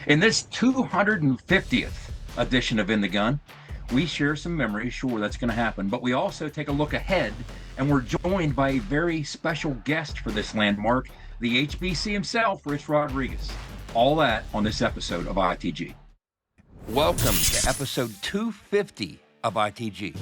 In this 250th edition of In the Gun, we share some memories. Sure, that's going to happen. But we also take a look ahead, and we're joined by a very special guest for this landmark, the HBC himself, Rich Rodriguez. All that on this episode of ITG. Welcome to episode 250 of ITG.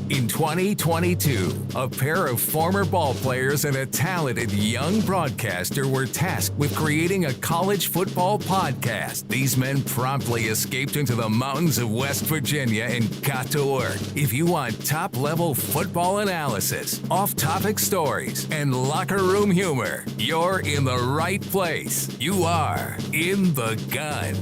In 2022, a pair of former ball players and a talented young broadcaster were tasked with creating a college football podcast. These men promptly escaped into the mountains of West Virginia and got to work. If you want top-level football analysis, off-topic stories, and locker room humor, you're in the right place. You are In the Gun.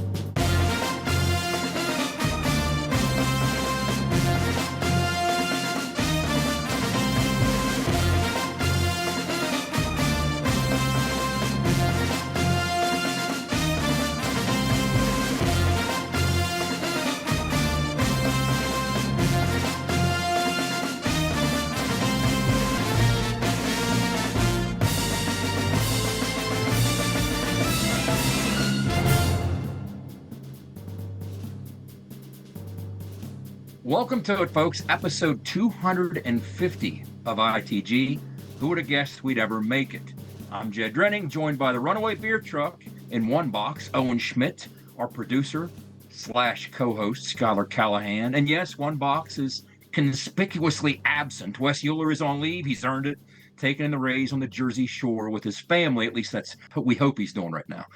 Welcome to it, folks. Episode 250 of ITG. Who would have guessed we'd ever make it? I'm Jed Drenning, joined by the runaway beer truck in one box, Owen Schmitt, our producer / co-host, Schuyler Callihan. And yes, one box is conspicuously absent. Wes Uhler is on leave. He's earned it, taking the Rays on the Jersey Shore with his family. At least that's what we hope he's doing right now.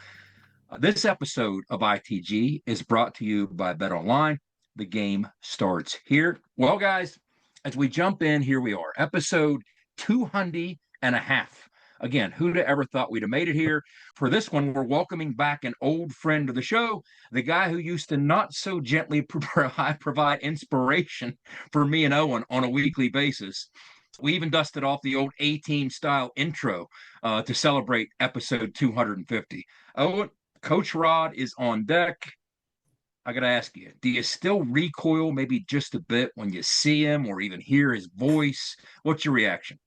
This episode of ITG is brought to you by BetOnline. The game starts here. Well, guys, as we jump in, here we are, episode 200 and a half. Again, who'd have ever thought we'd have made it here? For this one, we're welcoming back an old friend of the show, the guy who used to not so gently provide inspiration for me and Owen on a weekly basis. We even dusted off the old A-Team style intro to celebrate episode 250. Owen, Coach Rod is on deck. I got to ask you, do you still recoil maybe just a bit when you see him or even hear his voice? What's your reaction?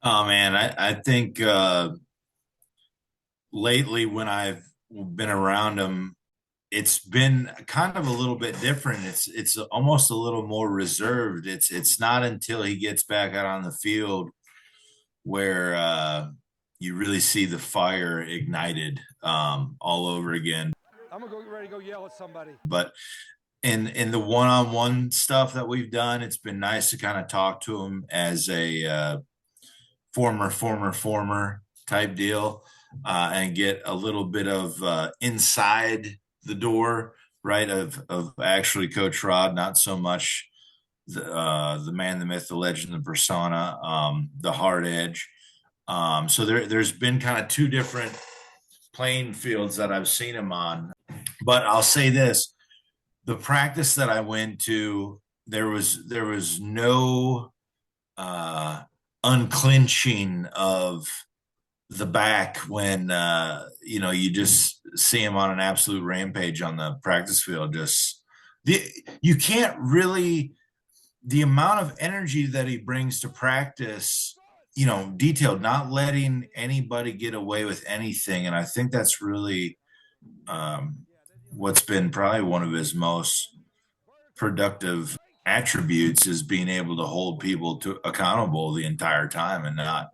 Oh man, I think lately when I've been around him, it's been kind of a little bit different. It's almost a little more reserved. It's not until he gets back out on the field where you really see the fire ignited all over again. I'm gonna go get ready to go yell at somebody. But in the one-on-one stuff that we've done, it's been nice to kind of talk to him as a former type deal and get a little bit of inside the door, right, of actually Coach Rod, not so much the man, the myth, the legend, the persona, the hard edge. So there's been kind of two different playing fields that I've seen him on. But I'll say this, the practice that I went to, there was no unclenching of the back when, you just see him on an absolute rampage on the practice field. You can't really, the amount of energy that he brings to practice, detailed, not letting anybody get away with anything. And I think that's really what's been probably one of his most productive attributes, is being able to hold people accountable the entire time and not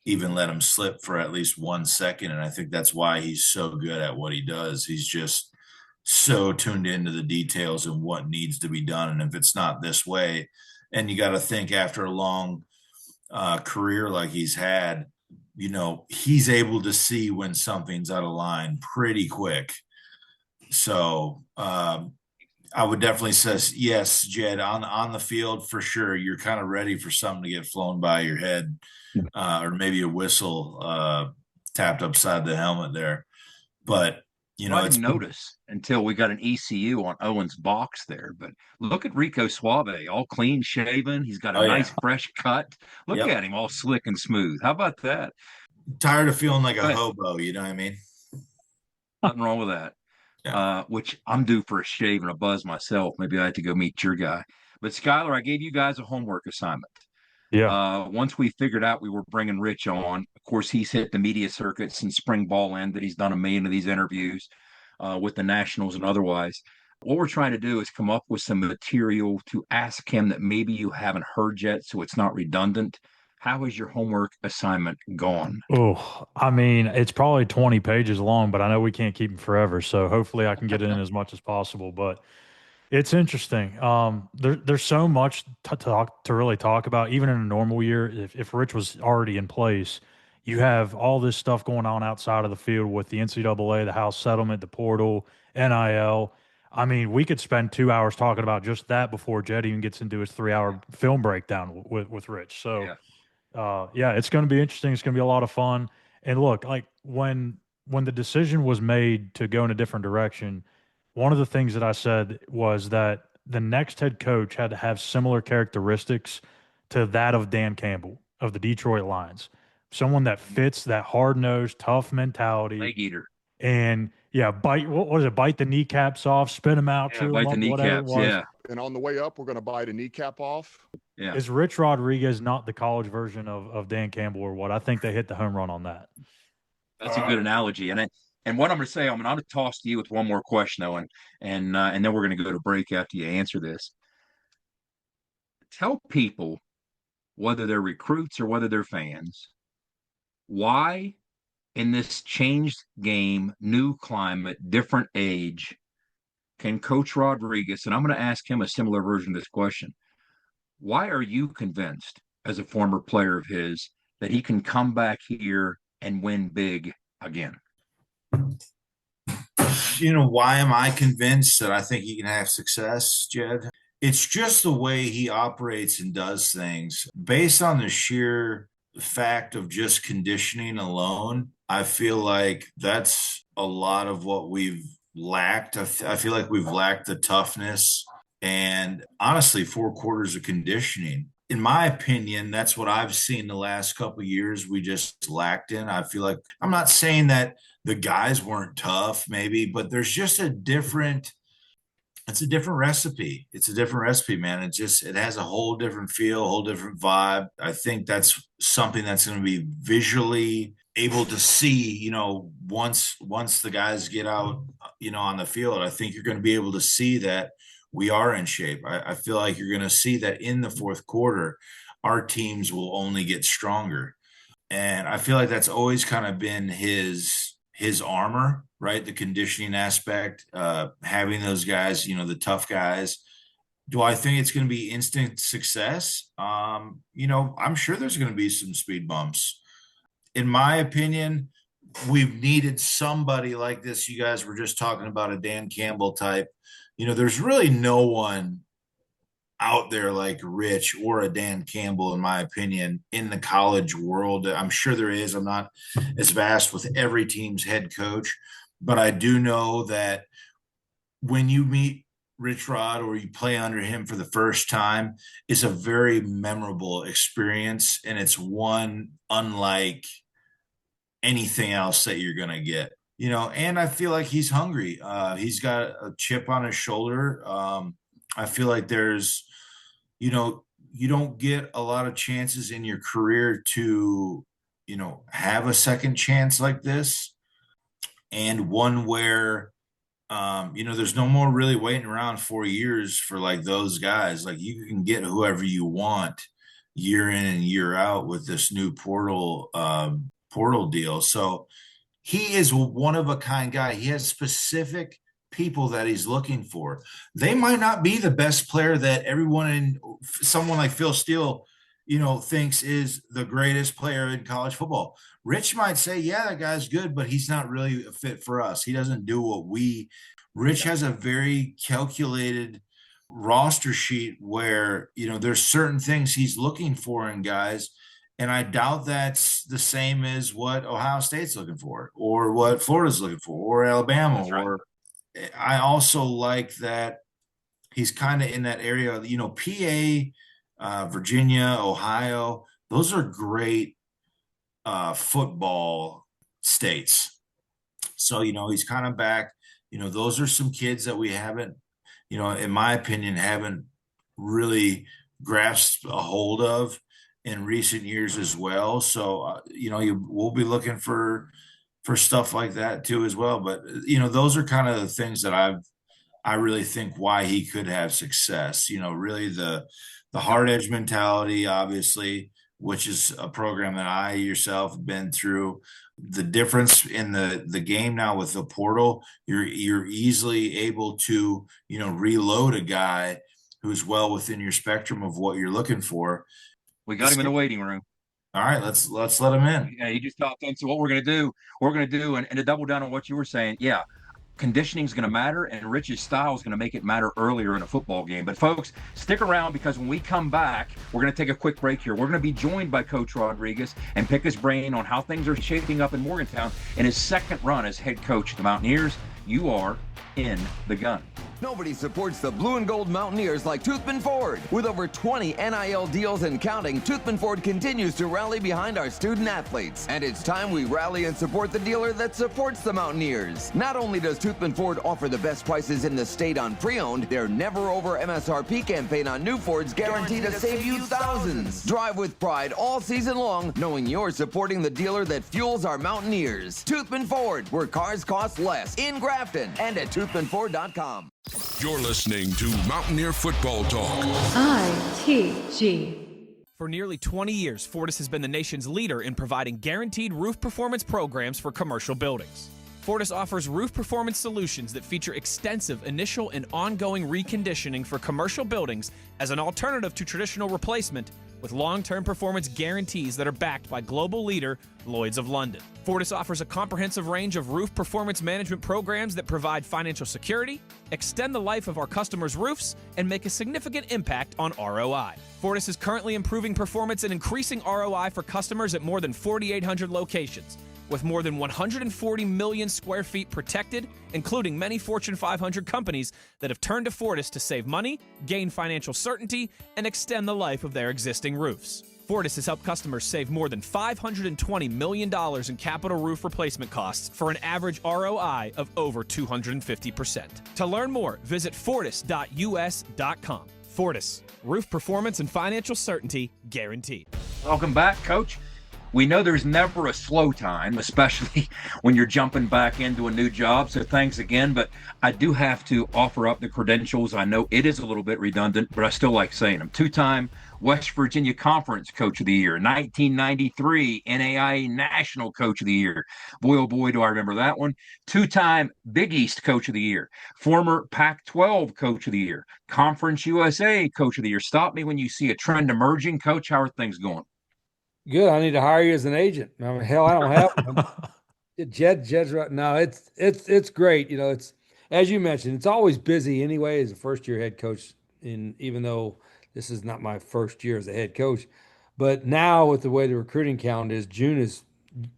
even let them slip for at least 1 second. And I think that's why he's so good at what he does. He's just so tuned into the details and what needs to be done. And if it's not this way, and you got to think, after a long career like he's had, he's able to see when something's out of line pretty quick. So I would definitely say, yes, Jed, on the field for sure, you're kind of ready for something to get flown by your head, or maybe a whistle tapped upside the helmet there. But I didn't notice until we got an ECU on Owen's box there. But look at Rico Suave, all clean shaven. He's got a nice fresh cut. Look at him, all slick and smooth. How about that? Tired of feeling like a hobo, you know what I mean? Nothing wrong with that. Yeah. Which I'm due for a shave and a buzz myself. Maybe I have to go meet your guy. But Schuyler, I gave you guys a homework assignment. Yeah. Once we figured out we were bringing Rich on, of course, he's hit the media circuit since spring ball ended. He's done a million of these interviews. with the Nationals and otherwise. What we're trying to do is come up with some material to ask him that maybe you haven't heard yet, so it's not redundant. How has your homework assignment gone? Oh, I mean, it's probably 20 pages long, but I know we can't keep them forever. So hopefully I can get it in as much as possible. But it's interesting. There's so much to really talk about, even in a normal year. If Rich was already in place, you have all this stuff going on outside of the field with the NCAA, the House settlement, the portal, NIL. I mean, we could spend 2 hours talking about just that before Jed even gets into his 3 hour film breakdown with Rich. So Yeah. yeah, it's going to be interesting. It's going to be a lot of fun. And look, like when the decision was made to go in a different direction, one of the things that I said was that the next head coach had to have similar characteristics to that of Dan Campbell of the Detroit Lions. Someone that fits that hard-nosed, tough mentality. Leg eater. And yeah, what was it? Bite the kneecaps off, spit them out, Yeah, chew them bite the up, whatever it kneecaps. was. Yeah. And on the way up, we're going to bite a kneecap off. Yeah. Is Rich Rodriguez not the college version of Dan Campbell or what? I think they hit the home run on that. That's a good analogy. And what I'm going to say, I'm going to toss to you with one more question, Owen, and then we're going to go to break after you answer this. Tell people, whether they're recruits or whether they're fans, why in this changed game, new climate, different age, can Coach Rodriguez, and I'm going to ask him a similar version of this question, why are you convinced, as a former player of his, that he can come back here and win big again? Why am I convinced that I think he can have success, Jed? It's just the way he operates and does things. Based on the sheer fact of just conditioning alone, I feel like that's a lot of what we've lacked. I feel like we've lacked the toughness and honestly 4 quarters of conditioning. In my opinion, that's what I've seen the last couple of years we just lacked in. I feel like, I'm not saying that the guys weren't tough maybe, but there's just it's a different recipe. It's a different recipe, man. It has a whole different feel, a whole different vibe. I think that's something that's going to be visually able to see, once the guys get out, on the field. I think you're going to be able to see that we are in shape. I feel like you're going to see that in the fourth quarter, our teams will only get stronger. And I feel like that's always kind of been his armor, right? The conditioning aspect, having those guys, the tough guys. Do I think it's going to be instant success? I'm sure there's going to be some speed bumps. In my opinion, we've needed somebody like this. You guys were just talking about a Dan Campbell type. There's really no one out there like Rich or a Dan Campbell, in my opinion, in the college world. I'm sure there is. I'm not as vast with every team's head coach, but I do know that when you meet Rich Rod or you play under him for the first time, it's a very memorable experience, and it's one unlike anything else that you're going to get. And I feel like he's hungry. He's got a chip on his shoulder. I feel like there's, you don't get a lot of chances in your career to, have a second chance like this. And one where, there's no more really waiting around 4 years for like those guys. Like you can get whoever you want year in and year out with this new portal deal. So he is one of a kind guy. He has specific people that he's looking for. They might not be the best player that someone like Phil Steele, thinks is the greatest player in college football. Rich might say, yeah, that guy's good, but he's not really a fit for us. He doesn't do Rich has a very calculated roster sheet where, there's certain things he's looking for in guys. And I doubt that's the same as what Ohio State's looking for or what Florida's looking for or Alabama. That's right. Or I also like that he's kind of in that area, PA, Virginia, Ohio. Those are great football states. So, he's kind of back. Those are some kids that we haven't, in my opinion, haven't really grasped a hold of in recent years as well. So, we'll be looking for, for stuff like that too as well. But those are kind of the things that I really think why he could have success. Really the hard edge mentality, obviously, which is a program that I yourself have been through. The difference in the game now with the portal, you're easily able to reload a guy who's well within your spectrum of what you're looking for. We got him in the waiting room. All right, let's let him in. Yeah, he just hopped in. So what we're going to do, and to double down on what you were saying, yeah, conditioning is going to matter, and Rich's style is going to make it matter earlier in a football game. But folks, stick around, because when we come back, we're going to take a quick break here. We're going to be joined by Coach Rodriguez and pick his brain on how things are shaping up in Morgantown in his second run as head coach of the Mountaineers. You are in the gun. Nobody supports the blue and gold Mountaineers like Toothman Ford. With over 20 NIL deals and counting, Toothman Ford continues to rally behind our student athletes. And it's time we rally and support the dealer that supports the Mountaineers. Not only does Toothman Ford offer the best prices in the state on pre-owned, their never over MSRP campaign on new Fords guaranteed to save you thousands. Drive with pride all season long, knowing you're supporting the dealer that fuels our Mountaineers. Toothman Ford, where cars cost less, in Grafton and at toothmanford.com. You're listening to Mountaineer Football Talk. ITG. For nearly 20 years, Fortis has been the nation's leader in providing guaranteed roof performance programs for commercial buildings. Fortis offers roof performance solutions that feature extensive initial and ongoing reconditioning for commercial buildings as an alternative to traditional replacement, with long-term performance guarantees that are backed by global leader Lloyd's of London. Fortis offers a comprehensive range of roof performance management programs that provide financial security, extend the life of our customers' roofs, and make a significant impact on ROI. Fortis is currently improving performance and increasing ROI for customers at more than 4,800 locations, with more than 140 million square feet protected, including many Fortune 500 companies that have turned to Fortis to save money, gain financial certainty, and extend the life of their existing roofs. Fortis has helped customers save more than $520 million in capital roof replacement costs for an average ROI of over 250%. To learn more, visit fortis.us.com. Fortis, roof performance and financial certainty guaranteed. Welcome back, Coach. We know there's never a slow time, especially when you're jumping back into a new job. So thanks again. But I do have to offer up the credentials. I know it is a little bit redundant, but I still like saying them. Two-time West Virginia Conference Coach of the Year, 1993 NAIA National Coach of the Year. Boy, oh boy, do I remember that one. Two-time Big East Coach of the Year, former Pac-12 Coach of the Year, Conference USA Coach of the Year. Stop me when you see a trend emerging. Coach, how are things going? Good. I need to hire you as an agent. I mean, hell, I don't have one. Jed's right. No, it's great. It's, as you mentioned, it's always busy anyway as a first-year head coach. Even though this is not my first year as a head coach, but now with the way the recruiting calendar is, June is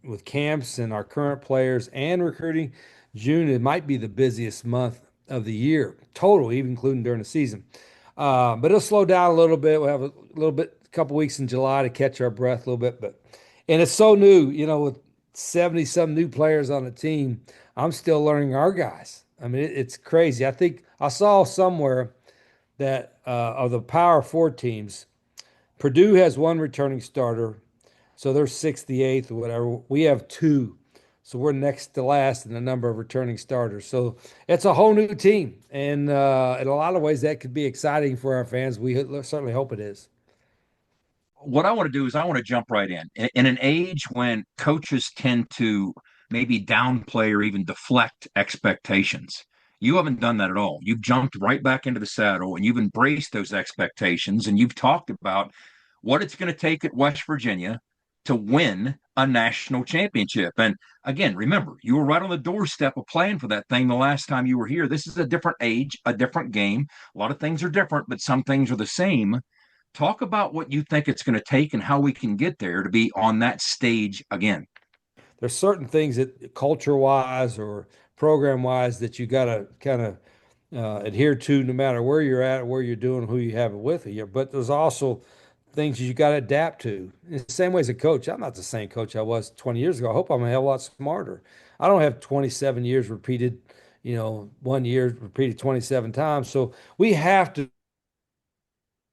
with camps and our current players and recruiting. June, it might be the busiest month of the year total, even including during the season. But it'll slow down a little bit. We'll have a little bit. Couple weeks in July to catch our breath a little bit, and it's so new, with 70 some new players on the team. I'm still learning our guys. I mean, it's crazy. I think I saw somewhere that of the Power 4 teams, Purdue has one returning starter, so they're 68th or whatever. We have two, so we're next to last in the number of returning starters. So it's a whole new team, and in a lot of ways that could be exciting for our fans. We certainly hope it is. What I want to do is I want to jump right in. In an age when coaches tend to maybe downplay or even deflect expectations, you haven't done that at all. You've jumped right back into the saddle and you've embraced those expectations, and you've talked about what it's going to take at West Virginia to win a national championship. And again, remember, you were right on the doorstep of playing for that thing the last time you were here. This is a different age, a different game. A lot of things are different, but some things are the same. Talk about what you think it's going to take and how we can get there to be on that stage again. There's certain things that culture-wise or program-wise that you got to kind of adhere to no matter where you're at, where you're doing, who you have it with you. But there's also things you got to adapt to. In the same way as a coach, I'm not the same coach I was 20 years ago. I hope I'm a hell of a lot smarter. I don't have 27 years repeated, 1 year repeated 27 times. So we have to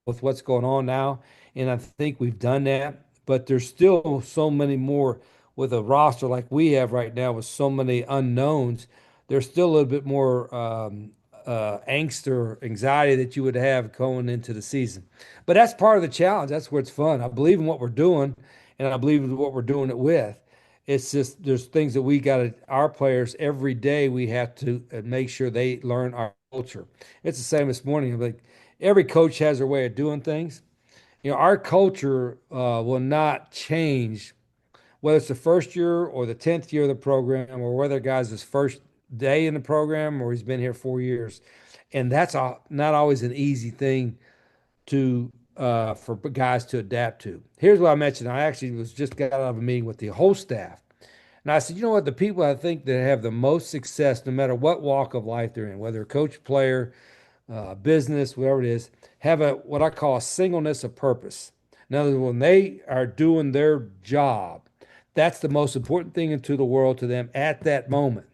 with what's going on now, and I think we've done that, but there's still so many more with a roster like we have right now with so many unknowns, there's still a little bit more angst or anxiety that you would have going into the season. But that's part of the challenge. That's where it's fun. I believe in what we're doing, and I believe in what we're doing it with. It's just there's things that we got to, our players, every day we have to make sure they learn our culture. It's the same this morning. Like every coach has their way of doing things. Our culture will not change whether it's the first year or the 10th year of the program, or whether guy's his first day in the program or he's been here 4 years. And that's not always an easy thing to for guys to adapt to. Here's what I mentioned. I actually was just got out of a meeting with the whole staff. And I said, you know what? The people I think that have the most success, no matter what walk of life they're in, whether coach, player, business, whatever it is, have a what I call a singleness of purpose. In other words, when they are doing their job, that's the most important thing into the world to them at that moment.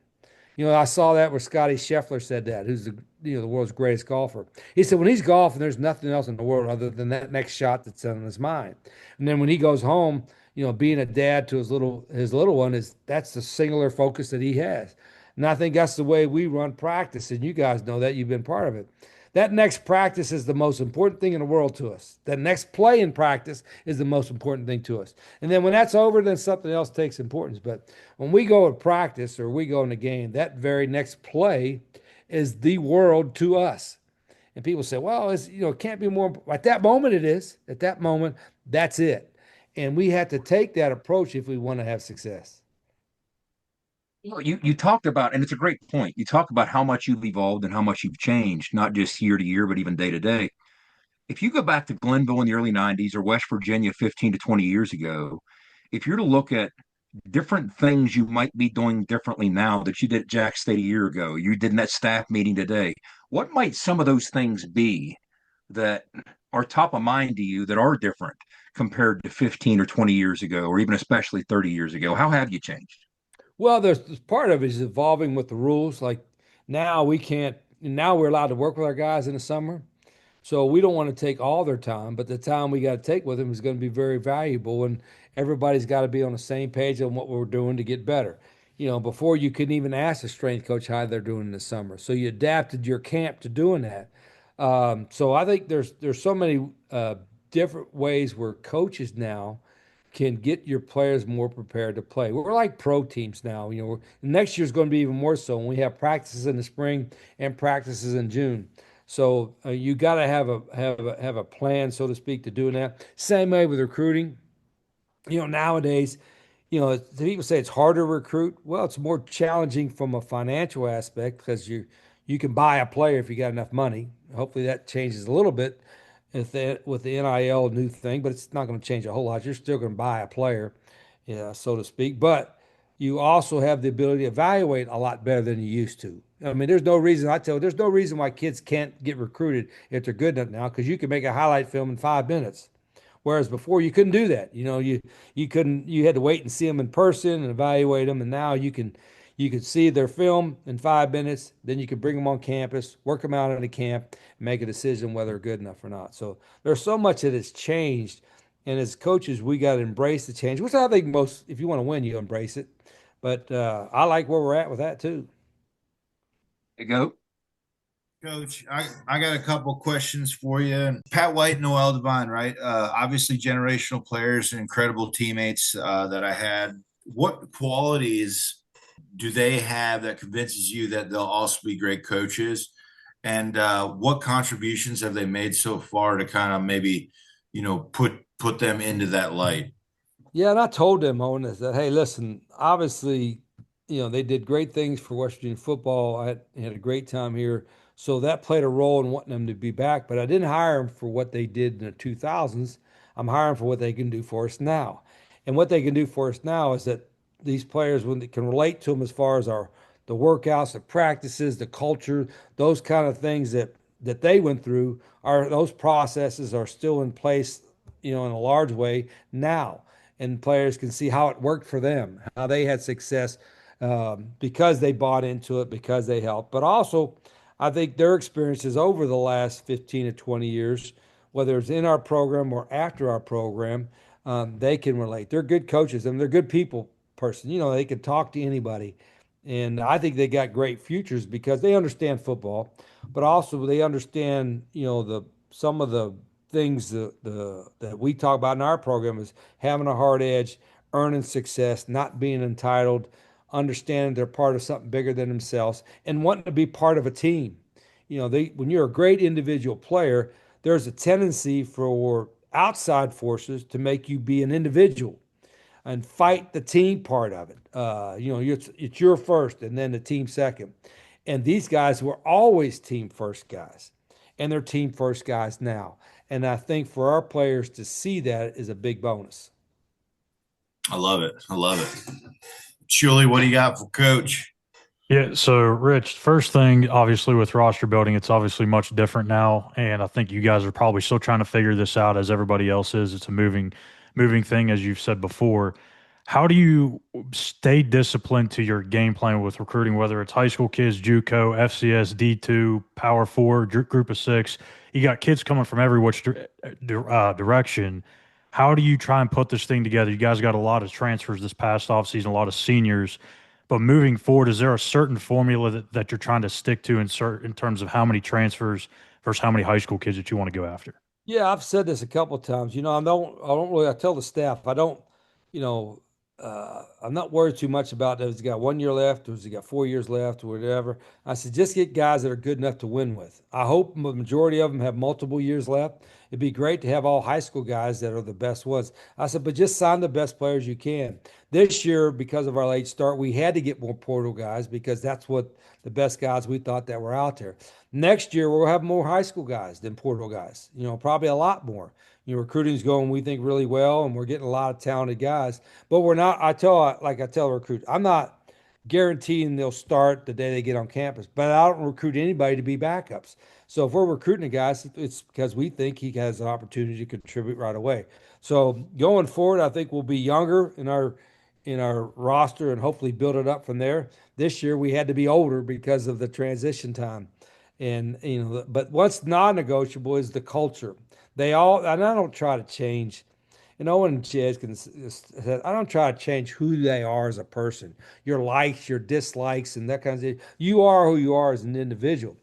I saw that where Scotty Scheffler said that, who's the world's greatest golfer. He said when he's golfing, there's nothing else in the world other than that next shot that's on his mind. And then when he goes home, being a dad to his little one that's the singular focus that he has. And I think that's the way we run practice. And you guys know that you've been part of it. That next practice is the most important thing in the world to us. That next play in practice is the most important thing to us. And then when that's over, then something else takes importance. But when we go to practice or we go in a game, that very next play is the world to us. And people say, well, it can't be more. At that moment, it is. At that moment, that's it. And we have to take that approach if we want to have success. You talked about, and it's a great point. You talk about how much you've evolved and how much you've changed, not just year to year, but even day to day. If you go back to Glenville in the early 90s or West Virginia 15 to 20 years ago, if you're to look at different things you might be doing differently now that you did at Jack State a year ago, you did in that staff meeting today, what might some of those things be that are top of mind to you that are different compared to 15 or 20 years ago, or even especially 30 years ago? How have you changed? Well, there's part of it is evolving with the rules. Like now we can't, now we're allowed to work with our guys in the summer. So we don't want to take all their time, but the time we got to take with them is going to be very valuable. And everybody's got to be on the same page on what we're doing to get better. Before you couldn't even ask a strength coach how they're doing in the summer. So you adapted your camp to doing that. So I think there's so many different ways where coaches now can get your players more prepared to play. We're like pro teams now. Next year's going to be even more so when we have practices in the spring and practices in June. So you got to have a plan, so to speak, to doing that. Same way with recruiting. Nowadays, people say it's harder to recruit. Well, it's more challenging from a financial aspect because you can buy a player if you got enough money. Hopefully that changes a little bit with the NIL new thing, but it's not going to change a whole lot. You're still going to buy a player, so to speak. But you also have the ability to evaluate a lot better than you used to. I mean, there's no reason why kids can't get recruited if they're good enough now, because you can make a highlight film in 5 minutes. Whereas before you couldn't do that. You had to wait and see them in person and evaluate them. And now you could see their film in 5 minutes, then you could bring them on campus, work them out in the camp, and make a decision whether they're good enough or not. So there's so much that has changed. And as coaches, we got to embrace the change, which I think if you want to win, you embrace it. But I like where we're at with that too. You go. Coach, I got a couple questions for you. Pat White and Noel Devine, right? Obviously generational players and incredible teammates that I had. What qualities do they have that convinces you that they'll also be great coaches? And what contributions have they made so far to kind of maybe, put them into that light? Yeah, and I told them, Owen, that, hey, listen, obviously, they did great things for West Virginia football. I had a great time here. So that played a role in wanting them to be back. But I didn't hire them for what they did in the 2000s. I'm hiring for what they can do for us now. And what they can do for us now is that these players, when they can relate to them as far as the workouts, the practices, the culture, those kind of things that they went through, those processes are still in place, in a large way now. And players can see how it worked for them, how they had success because they bought into it, because they helped. But also, I think their experiences over the last 15 to 20 years, whether it's in our program or after our program, they can relate. They're good coaches and they're good people. person. They can talk to anybody. And I think they got great futures because they understand football, but also they understand, some of the things that we talk about in our program is having a hard edge, earning success, not being entitled, understanding they're part of something bigger than themselves, and wanting to be part of a team. When you're a great individual player, there's a tendency for outside forces to make you be an individual and fight the team part of it. It's your first and then the team second. And these guys were always team first guys, and they're team first guys now. And I think for our players to see that is a big bonus. I love it. I love it. Shuley, what do you got for Coach? Yeah, so Rich, first thing, obviously with roster building, it's obviously much different now, and I think you guys are probably still trying to figure this out as everybody else is. It's a moving thing, as you've said before. How do you stay disciplined to your game plan with recruiting, whether it's high school kids, JUCO, FCS, D2, Power Four, Group of Six? You got kids coming from every which direction. How do you try and put this thing together? You guys got a lot of transfers this past offseason, a lot of seniors. But moving forward, is there a certain formula that you're trying to stick to in terms of how many transfers versus how many high school kids that you want to go after? Yeah, I've said this a couple of times. I tell the staff, you know, I'm not worried too much about does he got 1 year left or has he got 4 years left or whatever. I said, just get guys that are good enough to win with. I hope the majority of them have multiple years left. It'd be great to have all high school guys that are the best ones. I said, but just sign the best players you can. This year, because of our late start, we had to get more portal guys because that's what the best guys we thought that were out there. Next year, we'll have more high school guys than portal guys, probably a lot more. Recruiting's going, we think, really well, and we're getting a lot of talented guys. But we're not, I tell a recruit, I'm not guaranteeing they'll start the day they get on campus, but I don't recruit anybody to be backups. So if we're recruiting a guy, it's because we think he has an opportunity to contribute right away. So going forward, I think we'll be younger in our roster and hopefully build it up from there. This year we had to be older because of the transition time. And but what's non-negotiable is the culture. And I don't try to change. And Owen and Jed said, I don't try to change who they are as a person, your likes, your dislikes, and that kind of thing. You are who you are as an individual.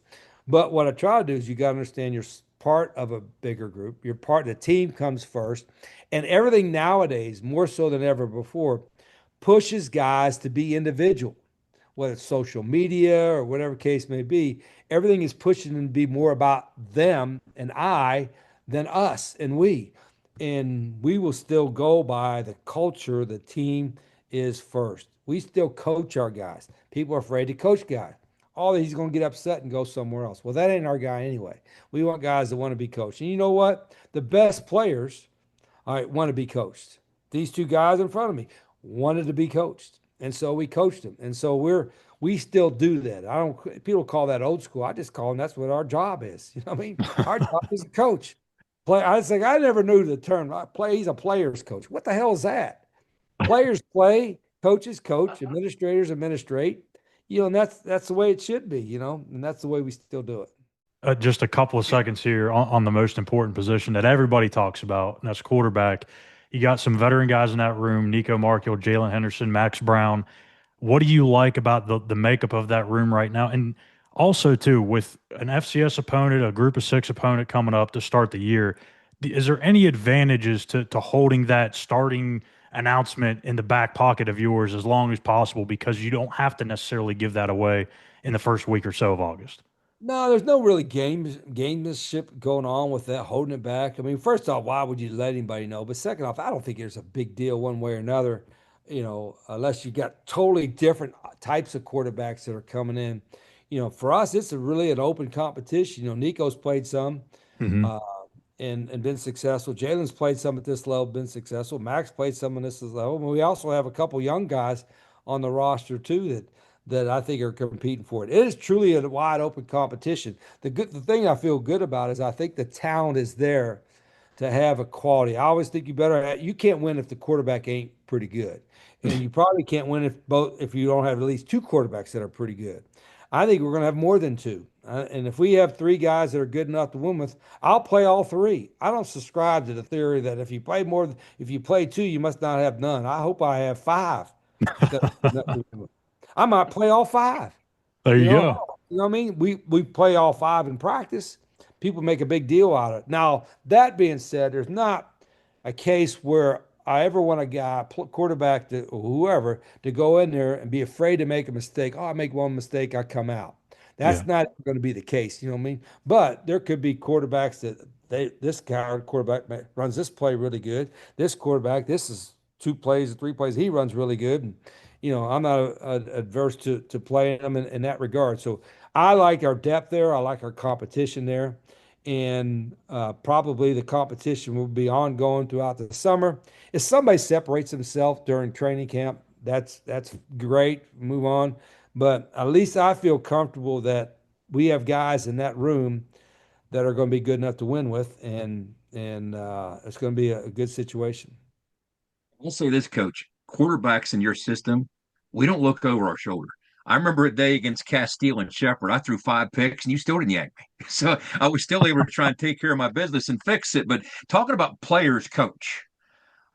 But what I try to do is you got to understand you're part of a bigger group. You're part, the team comes first. And everything nowadays, more so than ever before, pushes guys to be individual, whether it's social media or whatever case may be. Everything is pushing them to be more about them and I than us and we. And we will still go by the culture. The team is first. We still coach our guys. People are afraid to coach guys. He's going to get upset and go somewhere else. Well, that ain't our guy anyway. We want guys that want to be coached. And you know what? The best players, all right, want to be coached. These two guys in front of me wanted to be coached. And so we coached them. And so we still do that. People call that old school. I just call them, that's what our job is. You know what I mean? Our job is to coach. I never knew the term. He's a player's coach. What the hell is that? Players play, coaches coach, administrators administrate. And that's the way it should be, and that's the way we still do it. Just a couple of seconds here on the most important position that everybody talks about, and that's quarterback. You got some veteran guys in that room, Nico Markle, Jalen Henderson, Max Brown. What do you like about the makeup of that room right now? And also, too, with an FCS opponent, a Group of Six opponent coming up to start the year, is there any advantages to holding that starting announcement in the back pocket of yours as long as possible because you don't have to necessarily give that away in the first week or so of August? No, there's no really gamesmanship going on with that, holding it back. I mean, first off, why would you let anybody know? But second off, I don't think there's a big deal one way or another, unless you got totally different types of quarterbacks that are coming in. For us, it's really an open competition. Nico's played some. Mm-hmm. And been successful. Jalen's played some at this level, been successful. Max played some at this level. And we also have a couple young guys on the roster too that I think are competing for it. It is truly a wide open competition. The thing I feel good about is I think the talent is there to have a quality. I always think you can't win if the quarterback ain't pretty good. And you probably can't win if you don't have at least two quarterbacks that are pretty good. I think we're going to have more than two. And if we have three guys that are good enough to win with, I'll play all three. I don't subscribe to the theory that if you play two, you must not have none. I hope I have five I might play all five. There You you know, go. you know what I mean? We play all five in practice. People make a big deal out of it. Now, that being said, there's not a case where I ever want a guy, quarterback to or whoever, to go in there and be afraid to make a mistake. Oh, I make one mistake, I come out. Yeah. That's not going to be the case. You know what I mean? But there could be quarterbacks that this guy quarterback runs this play really good. This quarterback, this is 2 plays, 3 plays. He runs really good, and I'm not adverse to playing them in that regard. So I like our depth there. I like our competition there. And probably the competition will be ongoing throughout the summer. If somebody separates himself during training camp, that's great. Move on. But at least I feel comfortable that we have guys in that room that are going to be good enough to win with, and it's going to be a good situation. I'll say this, coach, quarterbacks in your system, we don't look over our shoulder. I remember a day against Castile and Shepherd. I threw 5 picks and you still didn't yank me. So I was still able to try and take care of my business and fix it. But talking about players, coach,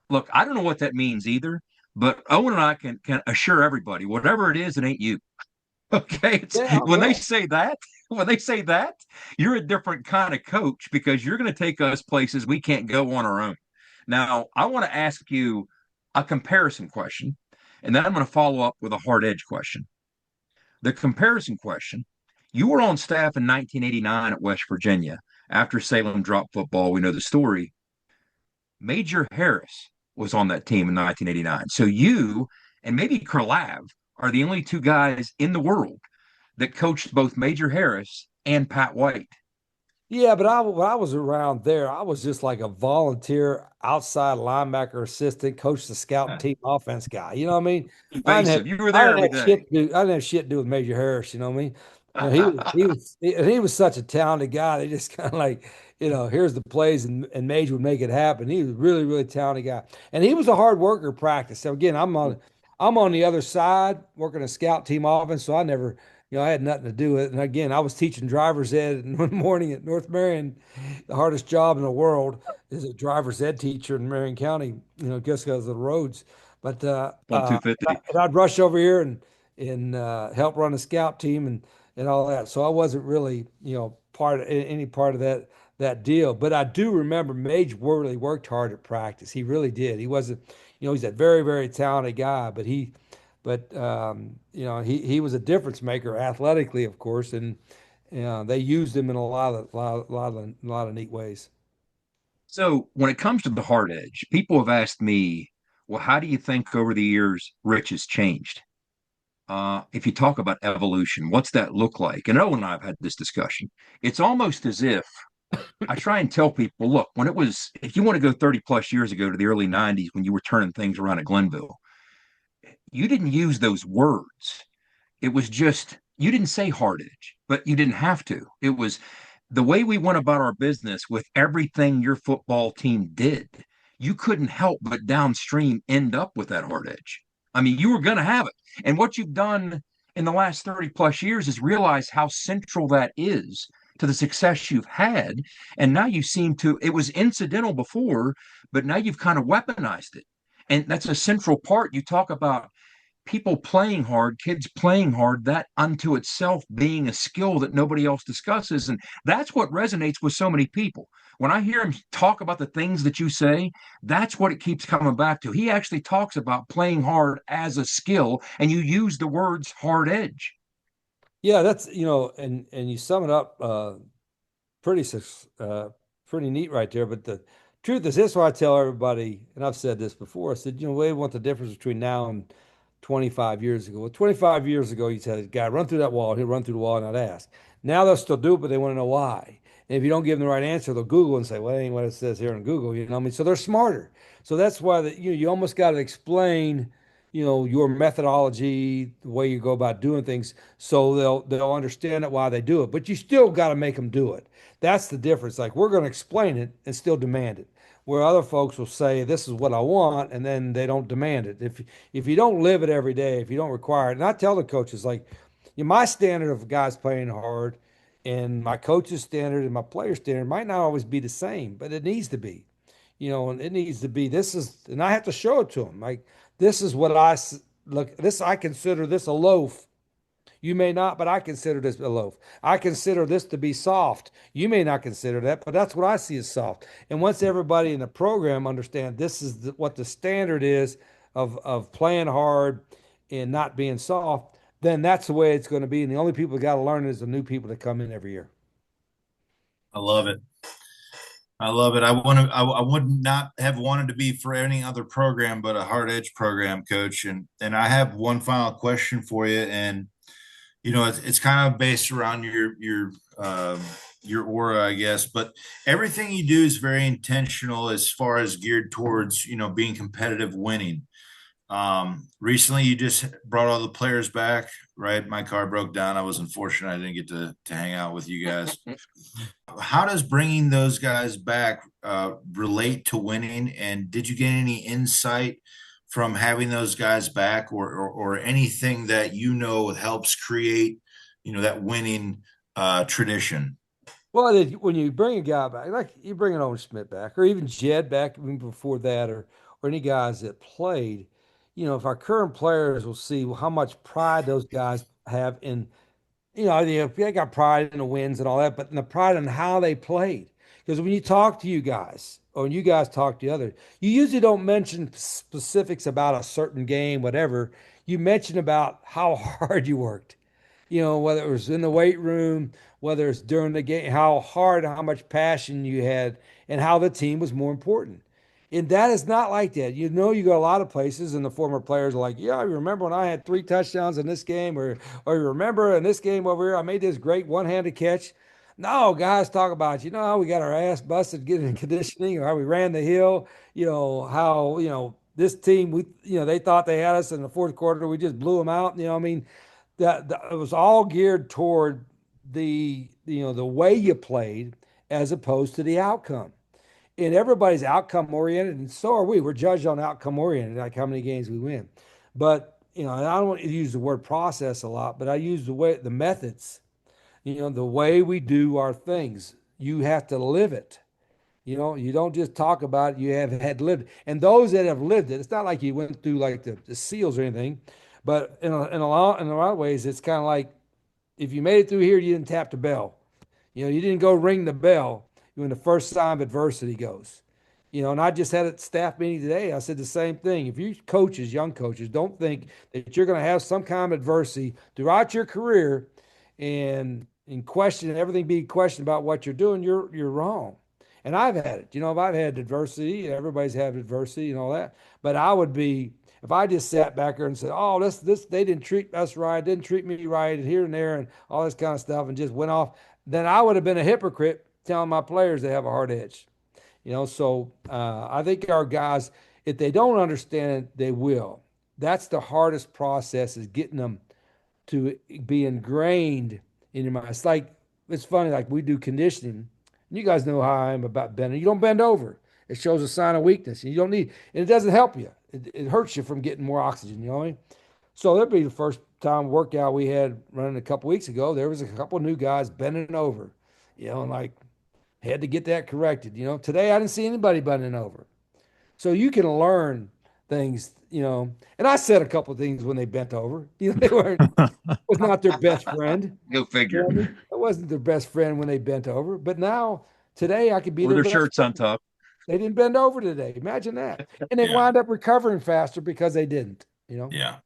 look, I don't know what that means either, but Owen and I can assure everybody, whatever it is, it ain't you. Okay. Yeah, When they well, say that, you're a different kind of coach because you're going to take us places we can't go on our own. Now, I want to ask you a comparison question, and then I'm going to follow up with a hard edge question. The comparison question, you were on staff in 1989 at West Virginia. After Salem dropped football, we know the story. Major Harris was on that team in 1989. So you and maybe Kralav are the only two guys in the world that coached both Major Harris and Pat White. yeah, but when I was around there, I was just like a volunteer outside linebacker assistant, coach the scout team offense guy. You know what I mean? Invasive. You were there every day. I didn't have shit to do with Major Harris. You know what I mean? He was such a talented guy. They just kind of like, here's the plays, and Major would make it happen. He was really, really talented guy, and he was a hard worker at practice. So again, I'm on the other side working a scout team offense, so I never, I had nothing to do with it. And again, I was teaching driver's ed one morning at North Marion. The hardest job in the world is a driver's ed teacher in Marion County, just because of the roads. But On 250. and I'd rush over here and help run the scout team and all that. So I wasn't really, part of any part of that deal. But I do remember Mage really worked hard at practice. He really did. He wasn't, he's a very, very talented guy, but he was a difference maker athletically, of course, and they used him in a lot of neat ways. So when it comes to the hard edge, people have asked me, well, how do you think over the years Rich has changed? If you talk about evolution, what's that look like? And Owen and I have had this discussion. It's almost as if I try and tell people, look, if you want to go 30 plus years ago to the early 90s when you were turning things around at Glenville, you didn't use those words. It was just, you didn't say hard edge, but you didn't have to. It was the way we went about our business with everything your football team did. You couldn't help but downstream end up with that hard edge. I mean, you were going to have it. And what you've done in the last 30 plus years is realize how central that is to the success you've had. And now you seem to, it was incidental before, but now you've kind of weaponized it. And that's a central part. You talk about people playing hard, kids playing hard, that unto itself being a skill that nobody else discusses. And that's what resonates with so many people. When I hear him talk about the things that you say, that's what it keeps coming back to. He actually talks about playing hard as a skill, and you use the words hard edge. Yeah, that's and you sum it up pretty pretty neat right there. But the truth is, this is what I tell everybody, and I've said this before. I said, we want the difference between now and 25 years ago. Well, 25 years ago, you said, guy, run through that wall. He'll run through the wall and not ask. Now they'll still do it, but they want to know why. And if you don't give them the right answer, they'll Google and say, well, that ain't what it says here in Google. You know what I mean? So they're smarter. So that's why you almost got to explain, your methodology, the way you go about doing things, so they'll understand it why they do it. But you still got to make them do it. That's the difference. Like, we're going to explain it and still demand it, where other folks will say, this is what I want, and then they don't demand it. If you don't live it every day, if you don't require it, and I tell the coaches, like, my standard of guys playing hard and my coach's standard and my player standard might not always be the same, but it needs to be. And it needs to be, and I have to show it to them. Like, this is what look, this, I consider this a loaf. You may not, but I consider this a loaf. I consider this to be soft. You may not consider that, but that's what I see as soft. And once everybody in the program understand this is what the standard is of playing hard and not being soft, then that's the way it's going to be. And the only people that got to learn is the new people that come in every year. I love it. I love it. I would not have wanted to be for any other program but a hard edge program, coach. And I have one final question for you. And it's kind of based around your aura, I guess. But everything you do is very intentional as far as geared towards being competitive, winning. Recently, you just brought all the players back, right? My car broke down. I was unfortunate. I didn't get to hang out with you guys. How does bringing those guys back relate to winning? And did you get any insight from having those guys back, or anything that helps create that winning tradition? Well, when you bring a guy back, like you bring an Owen Schmitt back, or even Jed back even before that, or any guys that played, if our current players will see how much pride those guys have in, they got pride in the wins and all that, but in the pride in how they played. Because when you talk to you guys, or when you guys talk to the others, you usually don't mention specifics about a certain game, whatever. You mention about how hard you worked. Whether it was in the weight room, whether it's during the game, how hard, how much passion you had, and how the team was more important. And that is not like that. You go a lot of places and the former players are like, yeah, I remember when I had 3 touchdowns in this game, or you remember in this game over here, I made this great one-handed catch. No, guys talk about, how we got our ass busted getting conditioning, or how we ran the hill, how, this team, they thought they had us in the fourth quarter. We just blew them out. I mean, that it was all geared toward the way you played as opposed to the outcome. And everybody's outcome oriented, and so are we. We're judged on outcome oriented, like how many games we win. But and I don't want to use the word process a lot, but I use the methods. The way we do our things. You have to live it. You don't just talk about it, you have had lived it. And those that have lived it, it's not like you went through like the SEALs or anything, but in a lot of ways, it's kind of like if you made it through here, you didn't tap the bell. You didn't go ring the bell when the first sign of adversity goes. And I just had a staff meeting today. I said the same thing. If you coaches, young coaches, don't think that you're going to have some kind of adversity throughout your career and question everything being questioned about what you're doing, you're wrong. And I've had it. I've had adversity. Everybody's had adversity and all that. But I would be, if I just sat back there and said, "Oh, this they didn't treat us right, didn't treat me right, and here and there, and all this kind of stuff," and just went off, then I would have been a hypocrite telling my players they have a hard edge. So I think our guys, if they don't understand it, they will. That's the hardest process, is getting them to be ingrained in your mind. It's funny, like we do conditioning. And you guys know how I am about bending. You don't bend over. It shows a sign of weakness. And you don't need, and it doesn't help you. It hurts you from getting more oxygen, you know what I mean? So that'd be the first time workout we had running a couple weeks ago. There was a couple new guys bending over, and like had to get that corrected. Today I didn't see anybody bending over. So you can learn things, and I said a couple of things when they bent over. They weren't, it was not their best friend. Go figure. It wasn't their best friend when they bent over. But now, today, I could be their best shirts friend. on top. They didn't bend over today. Imagine that. And they wound up recovering faster because they didn't, Yeah.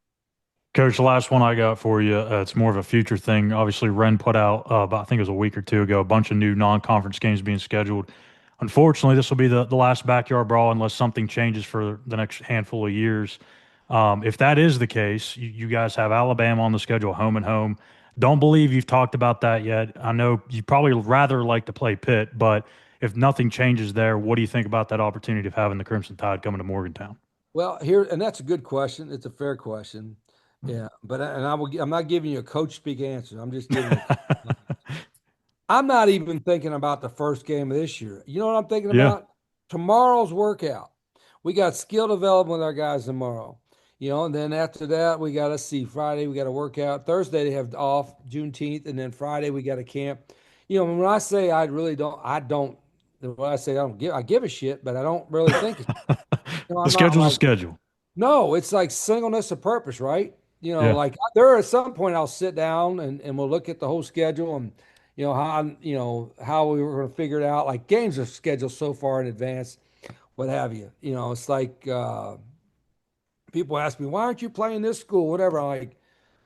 Coach, the last one I got for you, it's more of a future thing. Obviously, Ren put out, about, I think it was a week or two ago, a bunch of new non-conference games being scheduled. Unfortunately, this will be the last backyard brawl unless something changes for the next handful of years. If that is the case, you guys have Alabama on the schedule, home and home. Don't believe you've talked about that yet. I know you probably rather like to play Pitt, but if nothing changes there, what do you think about that opportunity of having the Crimson Tide coming to Morgantown? Well, and that's a good question. It's a fair question. Yeah, but I'm not giving you a coach speak answer. I'm just giving you. I'm not even thinking about the first game of this year. You know what I'm thinking about? Tomorrow's workout. We got skill development with our guys tomorrow. And then after that, we got to see Friday, we got to work out. Thursday, they have off, Juneteenth, and then Friday, we got a camp. When I say I give a shit, but I don't really think it. The schedule's a schedule. No, it's like singleness of purpose, right? Yeah. Like there at some point I'll sit down and we'll look at the whole schedule and how we were going to figure it out. Like games are scheduled so far in advance, what have you. It's like people ask me, why aren't you playing this school? Whatever. I'm like,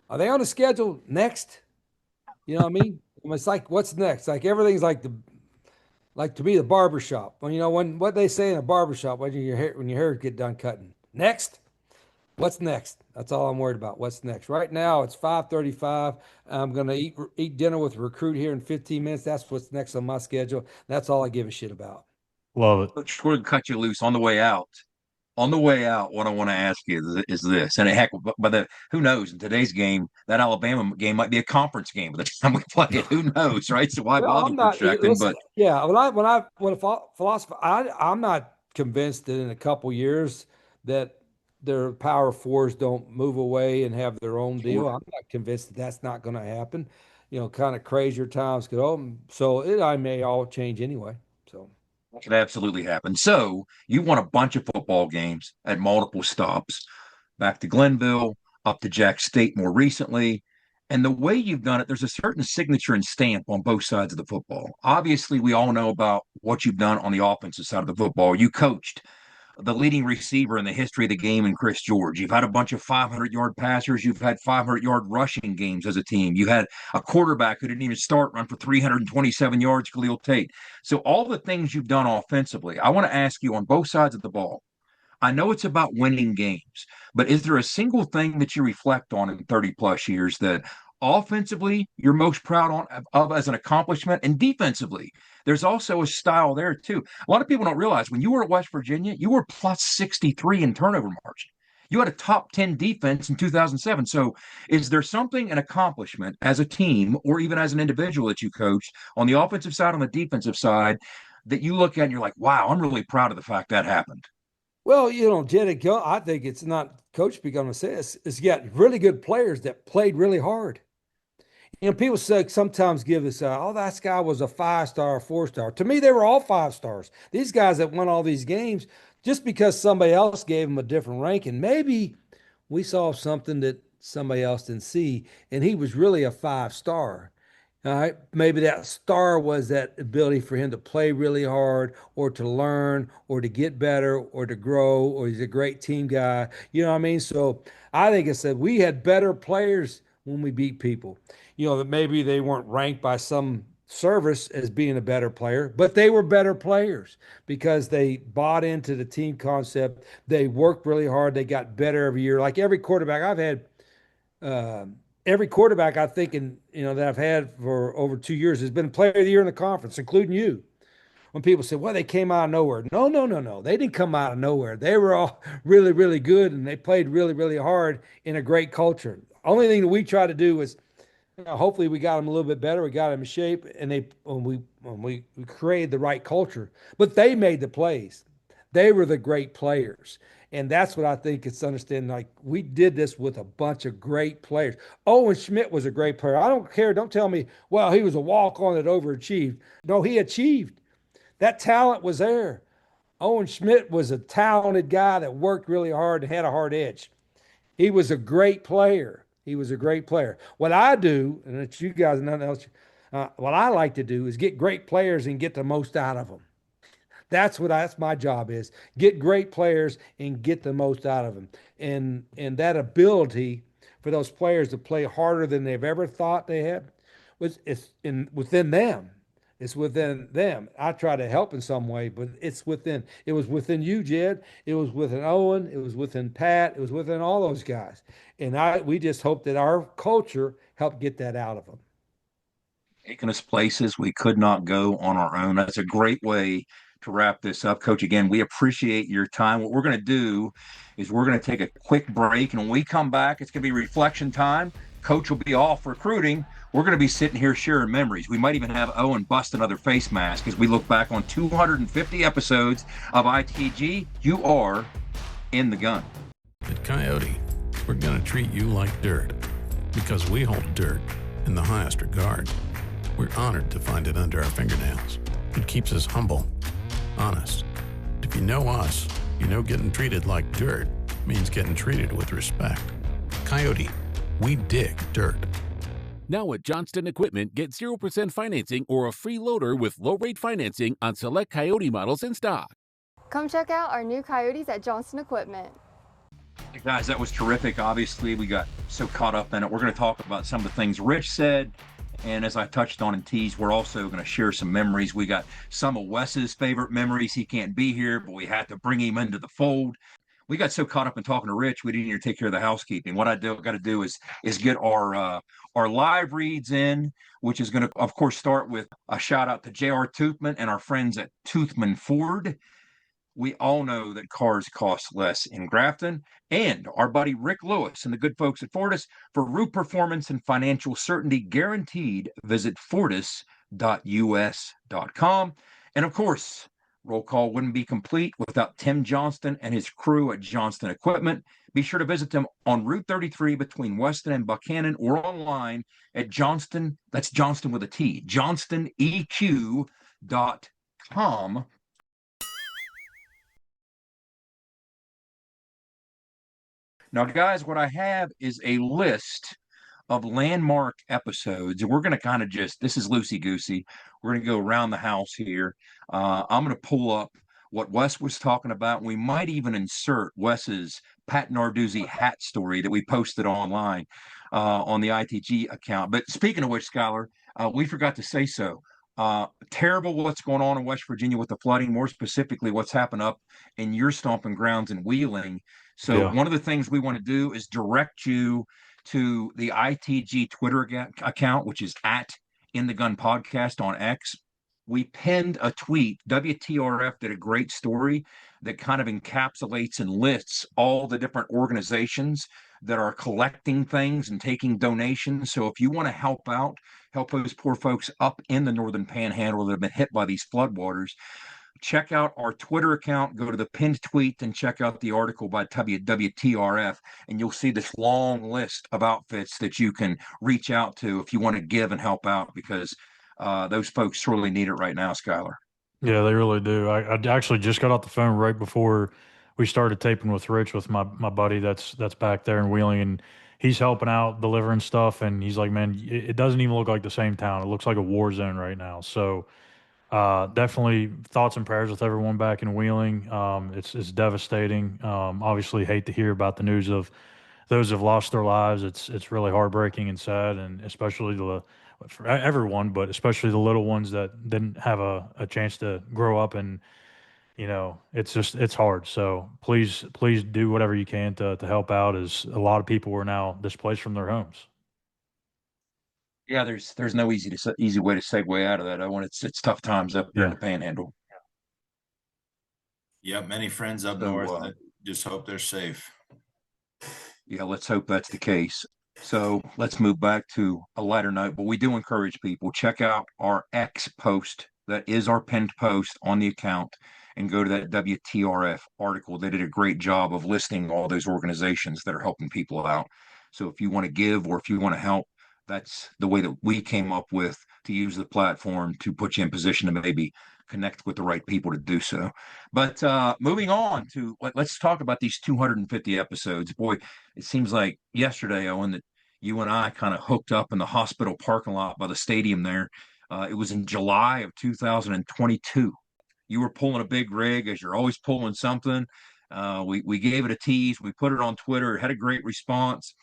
are they on the schedule next? You know what I mean? It's like, what's next? Like everything's like to me, the barber shop. When what they say in a barber shop when your hair get done cutting. Next. What's next? That's all I'm worried about. What's next? Right now, it's 5:35. I'm gonna eat dinner with a recruit here in 15 minutes. That's what's next on my schedule. That's all I give a shit about. Love it. But we're going to cut you loose on the way out. On the way out, what I want to ask you is this, and heck, who knows? In today's game, that Alabama game might be a conference game by the time we play it. Who knows, right? So why Well, bother I'm not. projecting? Listen, But yeah, when a philosopher, I'm not convinced that in a couple years that their power fours don't move away and have their own deal. I'm not convinced that that's not going to happen. Kind of crazier times go. I may all change anyway. So. it could absolutely happen. So you won a bunch of football games at multiple stops, back to Glenville, up to Jack State more recently. And the way you've done it, there's a certain signature and stamp on both sides of the football. Obviously, we all know about what you've done on the offensive side of the football. You coached the leading receiver in the history of the game in Chris George. You've had a bunch of 500-yard passers. You've had 500-yard rushing games as a team. You had a quarterback who didn't even start run for 327 yards, Khalil Tate. So all the things you've done offensively, I want to ask you on both sides of the ball. I know it's about winning games, but is there a single thing that you reflect on in 30 plus years that offensively you're most proud of as an accomplishment, and defensively there's also a style there too? A lot of people don't realize when you were at West Virginia, you were plus 63 in turnover margin. You had a top 10 defense in 2007. So is there something, an accomplishment as a team or even as an individual that you coached on the offensive side, on the defensive side, that you look at and you're like, wow, I'm really proud of the fact that happened? Well, Jed, I think it's not coach becoming to say this. It's got really good players that played really hard. People say sometimes give this, that guy was a 5-star, 4-star. To me, they were all 5 stars. These guys that won all these games, just because somebody else gave them a different ranking, maybe we saw something that somebody else didn't see, and he was really a 5-star. All right. Maybe that star was that ability for him to play really hard or to learn or to get better or to grow, or he's a great team guy. You know what I mean? So I think it said we had better players when we beat people. That maybe they weren't ranked by some service as being a better player, but they were better players because they bought into the team concept. They worked really hard. They got better every year. Like every quarterback I've had, every quarterback I think that I've had for over 2 years has been player of the year in the conference, including you. When people say, well, they came out of nowhere. No. They didn't come out of nowhere. They were all really, really good, and they played really, really hard in a great culture. Only thing that we try to do is, hopefully we got them a little bit better. We got them in shape, and we created the right culture. But they made the plays. They were the great players. And that's what I think it's understanding. Like, we did this with a bunch of great players. Owen Schmitt was a great player. I don't care. Don't tell me, well, he was a walk-on that overachieved. No, he achieved. That talent was there. Owen Schmitt was a talented guy that worked really hard and had a hard edge. He was a great player. What I do, and it's you guys, nothing else, what I like to do is get great players and get the most out of them. That's my job is get great players and get the most out of them. And that ability for those players to play harder than they've ever thought they had within them. It's within them. I try to help in some way, but it's within. It was within you, Jed. It was within Owen. It was within Pat. It was within all those guys. And we just hope that our culture helped get that out of them. Taking us places we could not go on our own. That's a great way to wrap this up. Coach, again, we appreciate your time. What we're going to do is we're going to take a quick break, and when we come back, it's going to be reflection time. Coach will be off recruiting. We're going to be sitting here sharing memories. We might even have Owen bust another face mask as we look back on 250 episodes of ITG. You are in the gun. At Coyote, we're going to treat you like dirt because we hold dirt in the highest regard. We're honored to find it under our fingernails. It keeps us humble, honest. If you know us, you know getting treated like dirt means getting treated with respect. Coyote, we dig dirt. Now at Johnston Equipment, get 0% financing or a free loader with low-rate financing on select Coyote models in stock. Come check out our new Coyotes at Johnston Equipment. Guys, that was terrific. Obviously, we got so caught up in it. We're going to talk about some of the things Rich said. And as I touched on in tease, we're also going to share some memories. We got some of Wes's favorite memories. He can't be here, but we had to bring him into the fold. We got so caught up in talking to Rich, we didn't even take care of the housekeeping. What I got to do is get our live reads in, which is going to, of course, start with a shout out to J.R. Toothman and our friends at Toothman Ford. We all know that cars cost less in Grafton, and our buddy Rick Lewis and the good folks at Fortis. For roof performance and financial certainty guaranteed, visit fortis.us.com. And of course, roll call wouldn't be complete without Tim Johnston and his crew at Johnston Equipment. Be sure to visit them on Route 33 between Weston and Buchanan, or online at Johnston, that's Johnston with a T, JohnstonEQ.com. Now, guys, what I have is a list of landmark episodes, and we're going to kind of this is loosey-goosey. We're going to go around the house here. I'm going to pull up what Wes was talking about. We might even insert Wes's Pat Narduzzi hat story that we posted online on the ITG account. But speaking of which, Schuyler, we forgot to say so. Terrible what's going on in West Virginia with the flooding, more specifically what's happened up in your stomping grounds in Wheeling. So one of the things we want to do is direct you to the ITG Twitter account, which is at In the Gun Podcast on X. We pinned a tweet. WTRF did a great story that kind of encapsulates and lists all the different organizations that are collecting things and taking donations. So if you want to help out, help those poor folks up in the Northern Panhandle that have been hit by these floodwaters, check out our Twitter account, go to the pinned tweet, and check out the article by WTRF, and you'll see this long list of outfits that you can reach out to if you want to give and help out, because those folks sorely need it right now, Schuyler. Yeah, they really do. I actually just got off the phone right before we started taping with Rich, with my buddy that's back there in Wheeling, and he's helping out, delivering stuff, and he's like, man, it doesn't even look like the same town. It looks like a war zone right now. So definitely thoughts and prayers with everyone back in Wheeling. It's devastating. Obviously hate to hear about the news of those who've lost their lives. It's really heartbreaking and sad, and especially for everyone, but especially the little ones that didn't have a chance to grow up. And, it's hard. So please do whatever you can to help out, as a lot of people are now displaced from their homes. Yeah, there's no easy way to segue out of that. It's tough times up here in the Panhandle. Yeah, many friends up north that just hope they're safe. Yeah, let's hope that's the case. So let's move back to a lighter note, but we do encourage people, check out our X post. That is our pinned post on the account, and go to that WTRF article. They did a great job of listing all those organizations that are helping people out. So if you want to give, or if you want to help, that's the way that we came up with to use the platform to put you in position to maybe connect with the right people to do so. But moving on to, let's talk about these 250 episodes. Boy, it seems like yesterday, Owen, that you and I kind of hooked up in the hospital parking lot by the stadium there. It was in July of 2022. You were pulling a big rig, as you're always pulling something. We gave it a tease. We put it on Twitter. It had a great response.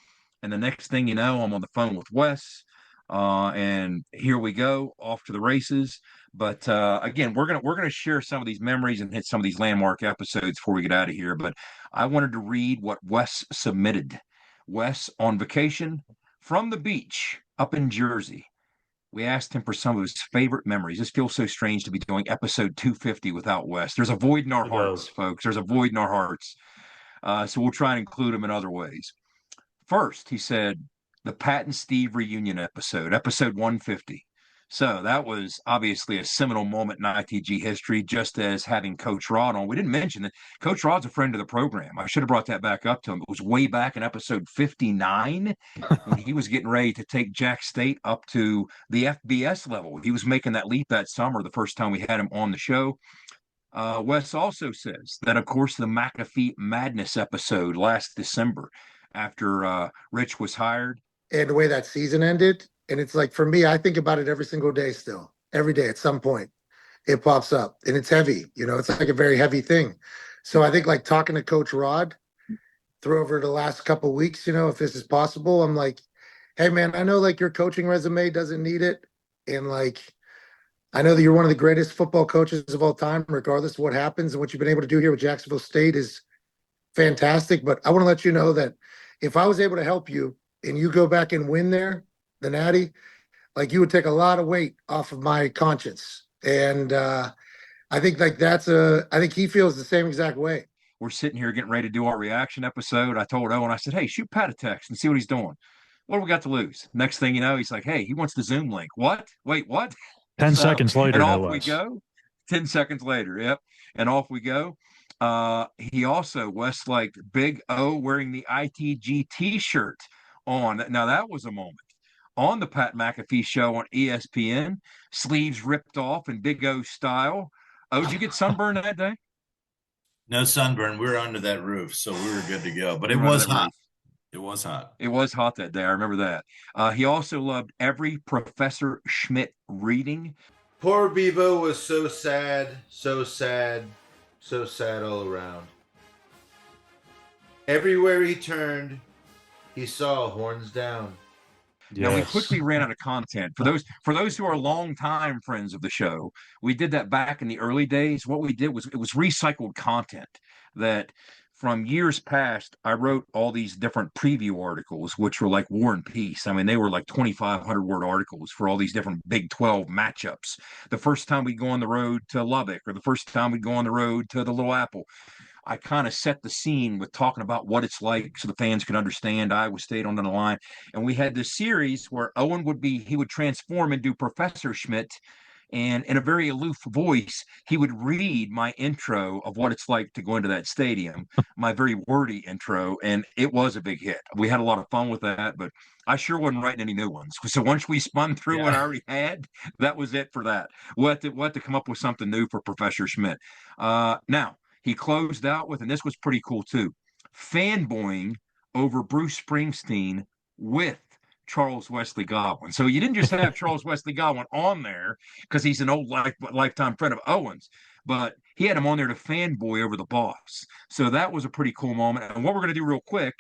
And the next thing you know, I'm on the phone with Wes, and here we go, off to the races. But again, we're gonna share some of these memories and hit some of these landmark episodes before we get out of here. But I wanted to read what Wes submitted. Wes, on vacation from the beach up in Jersey. We asked him for some of his favorite memories. This feels so strange to be doing episode 250 without Wes. There's a void in our hearts, folks. There's a void in our hearts. So we'll try and include him in other ways. First, he said, the Pat and Steve reunion episode 150. So that was obviously a seminal moment in ITG history, just as having Coach Rod on. We didn't mention that Coach Rod's a friend of the program. I should have brought that back up to him. It was way back in episode 59 when he was getting ready to take Jack State up to the FBS level. He was making that leap that summer, the first time we had him on the show. Wes also says that, of course, the McAfee Madness episode last December after Rich was hired. And the way that season ended. And it's like, for me, I think about it every single day still. Every day at some point, it pops up. And it's heavy. It's like a very heavy thing. So I think, like, talking to Coach Rod through over the last couple of weeks, if this is possible, I'm like, hey, man, I know, like, your coaching resume doesn't need it. And, like, I know that you're one of the greatest football coaches of all time, regardless of what happens. And what you've been able to do here with Jacksonville State is fantastic. But I want to let you know that if I was able to help you and you go back and win there, the Natty, like, you would take a lot of weight off of my conscience. And I think, like, I think he feels the same exact way. We're sitting here getting ready to do our reaction episode. I told Owen, I said, hey, shoot Pat a text and see what he's doing. What do we got to lose? Next thing you know, he's like, hey, he wants the Zoom link. What? Wait, what? 10 seconds later, and off we go. 10 seconds later, yep. And off we go. He also, Wes, like Big O wearing the ITG T-shirt on. Now, that was a moment. On the Pat McAfee show on ESPN, sleeves ripped off in Big O style. Oh, did you get sunburned that day? No sunburn. We were under that roof, so we were good to go. But it was hot. It was hot. It was hot that day. I remember that. He also loved every Professor Schmitt reading. Poor Bevo was so sad, so sad, so sad all around. Everywhere he turned, he saw horns down. Yes. Now, we quickly ran out of content. For those who are longtime friends of the show, we did that back in the early days. What we did was it was recycled content that from years past, I wrote all these different preview articles, which were like War and Peace. I mean, they were like 2,500 word articles for all these different Big 12 matchups. The first time we go on the road to Lubbock, or the first time we go on the road to the Little Apple, I kind of set the scene with talking about what it's like so the fans could understand Iowa State on the line. And we had this series where Owen would transform and do Professor Schmitt. And in a very aloof voice, he would read my intro of what it's like to go into that stadium, my very wordy intro. And it was a big hit. We had a lot of fun with that, but I sure wasn't writing any new ones. So once we spun through what I already had, that was it for that. We'll have to come up with something new for Professor Schmitt. Now, he closed out with, and this was pretty cool too, fanboying over Bruce Springsteen with Charles Wesley Godwin. So you didn't just have Charles Wesley Godwin on there because he's an old lifetime friend of Owen's, but he had him on there to fanboy over the boss. So that was a pretty cool moment. And what we're going to do real quick,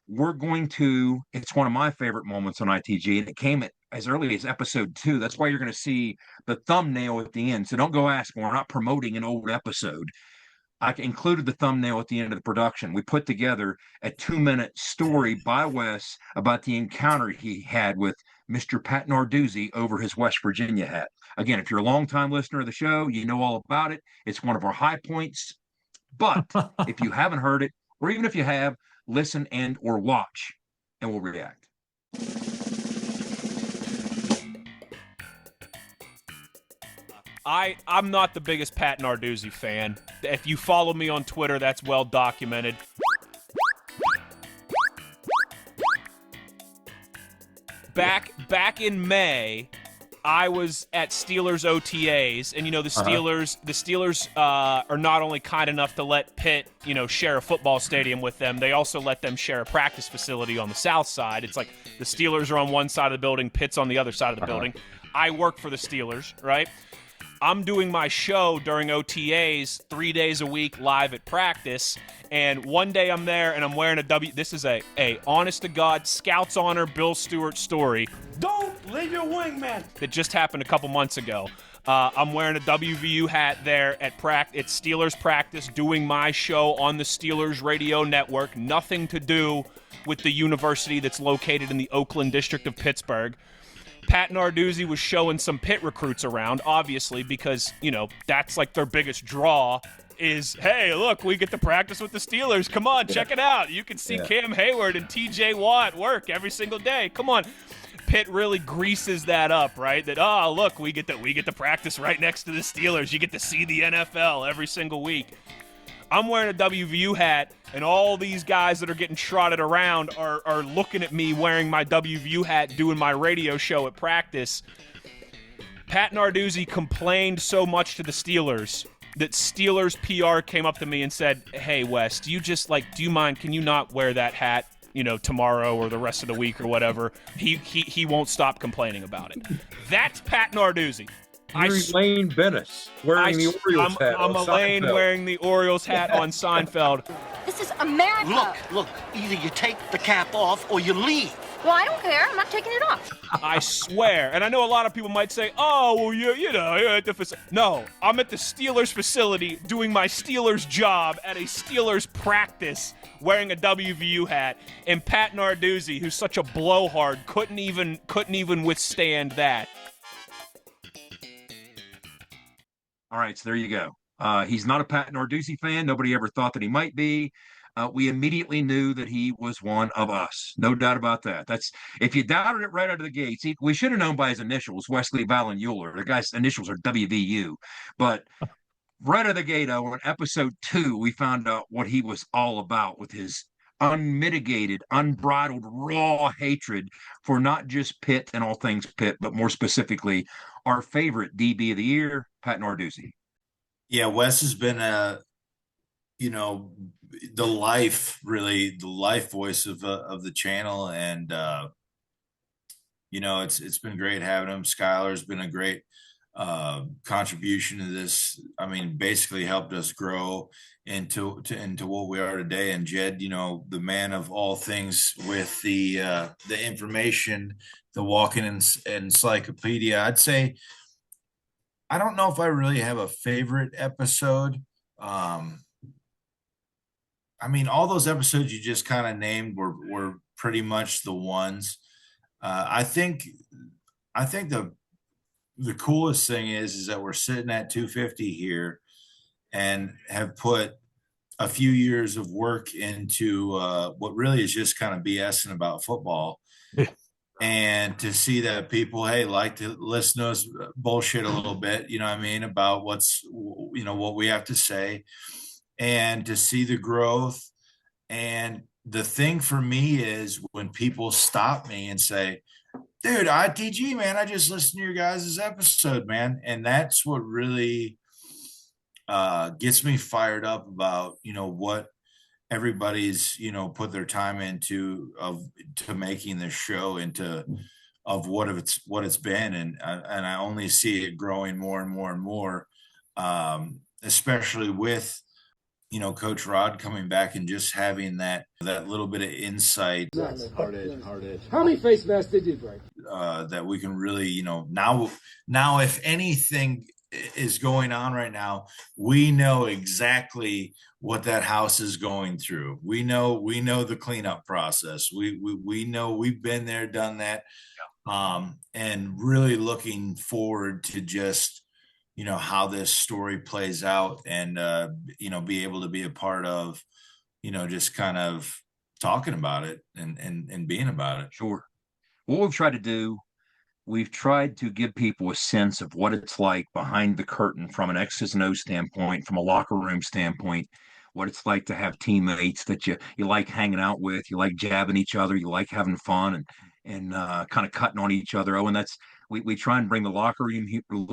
it's one of my favorite moments on ITG, and it came as early as episode 2. That's why you're going to see the thumbnail at the end. So don't go asking. We're not promoting an old episode. I included the thumbnail at the end of the production. We put together a 2-minute story by Wes about the encounter he had with Mr. Pat Narduzzi over his West Virginia hat. Again, if you're a longtime listener of the show, you know all about it. It's one of our high points. But if you haven't heard it, or even if you have, listen and or watch, and we'll react. I'm not the biggest Pat Narduzzi fan. If you follow me on Twitter, that's well documented. Back in May, I was at Steelers OTAs, and the Steelers are not only kind enough to let Pitt, share a football stadium with them, they also let them share a practice facility on the south side. It's like the Steelers are on one side of the building, Pitt's on the other side of the building. I work for the Steelers, right? I'm doing my show during OTAs 3 days a week live at practice, and one day I'm there and I'm wearing this is a honest to God Scouts Honor Bill Stewart story. Don't leave your wingman. That just happened a couple months ago. I'm wearing a WVU hat there at Steelers practice, doing my show on the Steelers radio network. Nothing to do with the university that's located in the Oakland district of Pittsburgh. Pat Narduzzi was showing some Pitt recruits around, obviously, because, that's like their biggest draw is, hey, look, we get to practice with the Steelers. Come on, check it out. You can see Cam Hayward and TJ Watt work every single day. Come on. Pitt really greases that up, right? That, look, we get to practice right next to the Steelers. You get to see the NFL every single week. I'm wearing a WVU hat, and all these guys that are getting trotted around are looking at me wearing my WVU hat doing my radio show at practice. Pat Narduzzi complained so much to the Steelers that Steelers PR came up to me and said, "Hey Wes, do you mind? Can you not wear that hat, tomorrow or the rest of the week or whatever?" He won't stop complaining about it. That's Pat Narduzzi. Elaine Bennis wearing the Orioles hat. I'm Elaine wearing the Orioles hat on Seinfeld. This is America. Look, either you take the cap off or you leave. Well, I don't care. I'm not taking it off. I swear. And I know a lot of people might say, "Oh, well, you're at the facility." No, I'm at the Steelers facility doing my Steelers job at a Steelers practice wearing a WVU hat. And Pat Narduzzi, who's such a blowhard, couldn't even withstand that. All right, so there you go. He's not a Pat Narduzzi fan. Nobody ever thought that he might be. We immediately knew that he was one of us. No doubt about that. That's if you doubted it right out of the gates. We should have known by his initials, Wesley Valen Uhler. The guy's initials are WVU. But right out of the gate, in episode 2, we found out what he was all about with his unmitigated, unbridled, raw hatred for not just Pitt and all things Pitt, but more specifically, our favorite DB of the year, Pat Narduzzi. Yeah, Wes has been the life voice of the channel, and it's been great having him. Schuyler's been a great contribution to this. I mean, basically helped us grow into what we are today. And Jed, the man of all things with the information, the walking encyclopedia. I'd say I don't know if I really have a favorite episode. I mean, all those episodes you just kind of named were pretty much the ones. I think the coolest thing is that we're sitting at 250 here and have put a few years of work into what really is just kind of BSing about football. And to see that people, like to listen to us bullshit a little bit, about what we have to say, and to see the growth. And the thing for me is when people stop me and say, "Dude, ITG, man, I just listened to your guys' episode, man." And that's what really gets me fired up about, what everybody's, put their time into to making this show of what it's been. And I only see it growing more and more and more, especially with, Coach Rod coming back and just having that little bit of insight. Hard edge. How many face masks did you break? That we can really, now if anything is going on right now, we know exactly what that house is going through. We know the cleanup process. We know we've been there, done that, and really looking forward to just, how this story plays out, and be able to be a part of, just kind of talking about it and being about it. Sure. What we've tried to do, we've tried to give people a sense of what it's like behind the curtain from an X's and O's standpoint, from a locker room standpoint, what it's like to have teammates that you like hanging out with, you like jabbing each other, you like having fun and kind of cutting on each other. Oh, and that's we try and bring the locker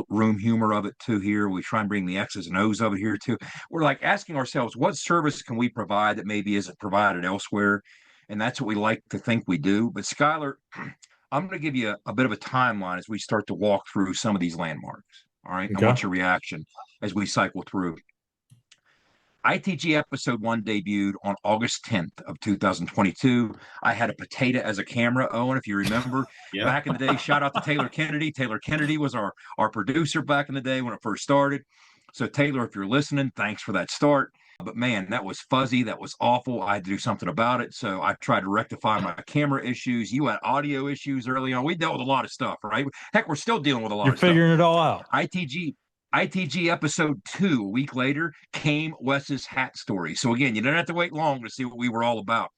room humor of it too here. We try and bring the X's and O's of it here too. We're like asking ourselves, what service can we provide that maybe isn't provided elsewhere? And that's what we like to think we do. But Schuyler, I'm going to give you a bit of a timeline as we start to walk through some of these landmarks. All right. Okay. I want your reaction as we cycle through. ITG episode 1 debuted on August 10th of 2022. I had a potato as a camera, Owen, if you remember. Back in the day, shout out to Taylor Kennedy. Taylor Kennedy was our producer back in the day when it first started. So Taylor, if you're listening, thanks for that start. But man, that was fuzzy. That was awful. I had to do something about it. So I tried to rectify my camera issues. You had audio issues early on. We dealt with a lot of stuff, right? Heck, we're still dealing with a lot of stuff. You're figuring it all out. ITG episode 2, a week later, came Wes's hat story. So again, you didn't have to wait long to see what we were all about.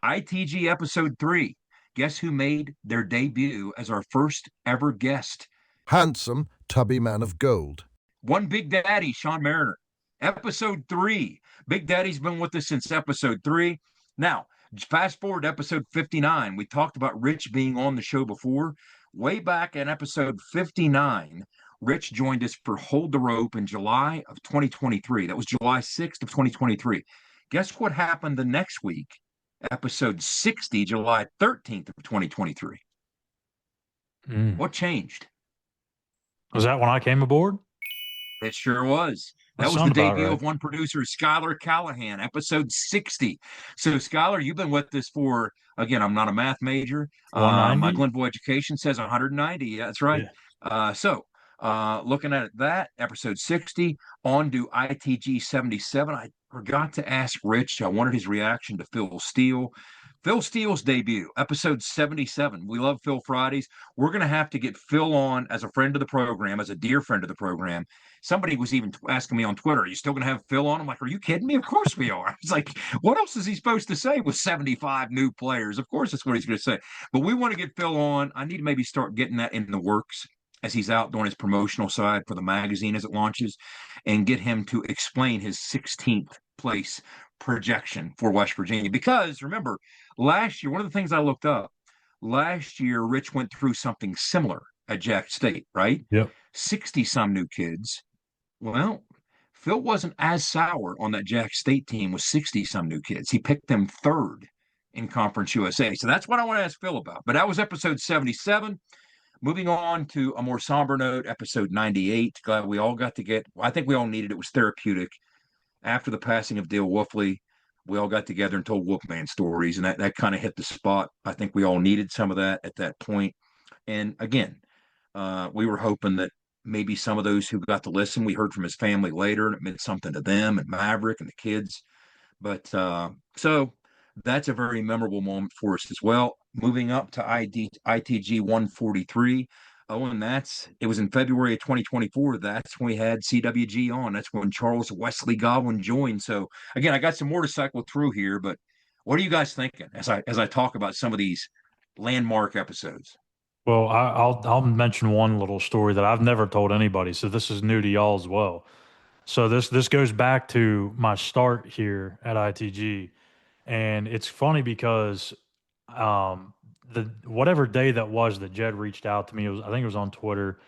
ITG episode 3, guess who made their debut as our first ever guest? Handsome, tubby man of gold. One Big Daddy, Sean Mariner. Episode 3. Big Daddy's been with us since episode 3. Now, fast forward to episode 59. We talked about Rich being on the show before. Way back in episode 59, Rich joined us for Hold the Rope in July of 2023. That was July 6th of 2023. Guess what happened the next week? Episode 60, July 13th of 2023. What changed? Was that when I came aboard? It sure was. That was the debut of one producer, Schuyler Callihan, episode 60. So, Schuyler, you've been with us for, again, I'm not a math major. My Glenville education says 190. Yeah, that's right. Yeah. Looking at that, episode 60, on to ITG 77. I forgot to ask Rich. I wanted his reaction to Phil Steele. Phil Steele's debut, episode 77. We love Phil Fridays. We're going to have to get Phil on as a friend of the program, as a dear friend of the program. Somebody was even asking me on Twitter, are you still going to have Phil on? I'm like, are you kidding me? Of course we are. It's like, what else is he supposed to say with 75 new players? Of course that's what he's going to say. But we want to get Phil on. I need to maybe start getting that in the works as he's out doing his promotional side for the magazine as it launches, and get him to explain his 16th place projection for West Virginia. Because remember, last year, one of the things I looked up, last year, Rich went through something similar at Jack State, right? Yep. 60-some new kids. Well, Phil wasn't as sour on that Jack State team with 60-some new kids. He picked them third in Conference USA. So that's what I want to ask Phil about. But that was episode 77. Moving on to a more somber note, episode 98. Glad we all got to get, I think we all needed it. It was therapeutic. After the passing of Dale Wolfley, we all got together and told Wolfman stories, and that kind of hit the spot. I think we all needed some of that at that point. And again, we were hoping that maybe some of those who got to listen, we heard from his family later, and it meant something to them and Maverick and the kids. But so that's a very memorable moment for us as well. Moving up to ITG 143. Oh, and it was in February of 2024. That's when we had CWG on. That's when Charles Wesley Godwin joined. So again, I got some more to cycle through here, but what are you guys thinking as I talk about some of these landmark episodes? Well, I'll mention one little story that I've never told anybody, so this is new to y'all as well. So this goes back to my start here at ITG, and it's funny because the whatever day that was that Jed reached out to me, I think it was on Twitter.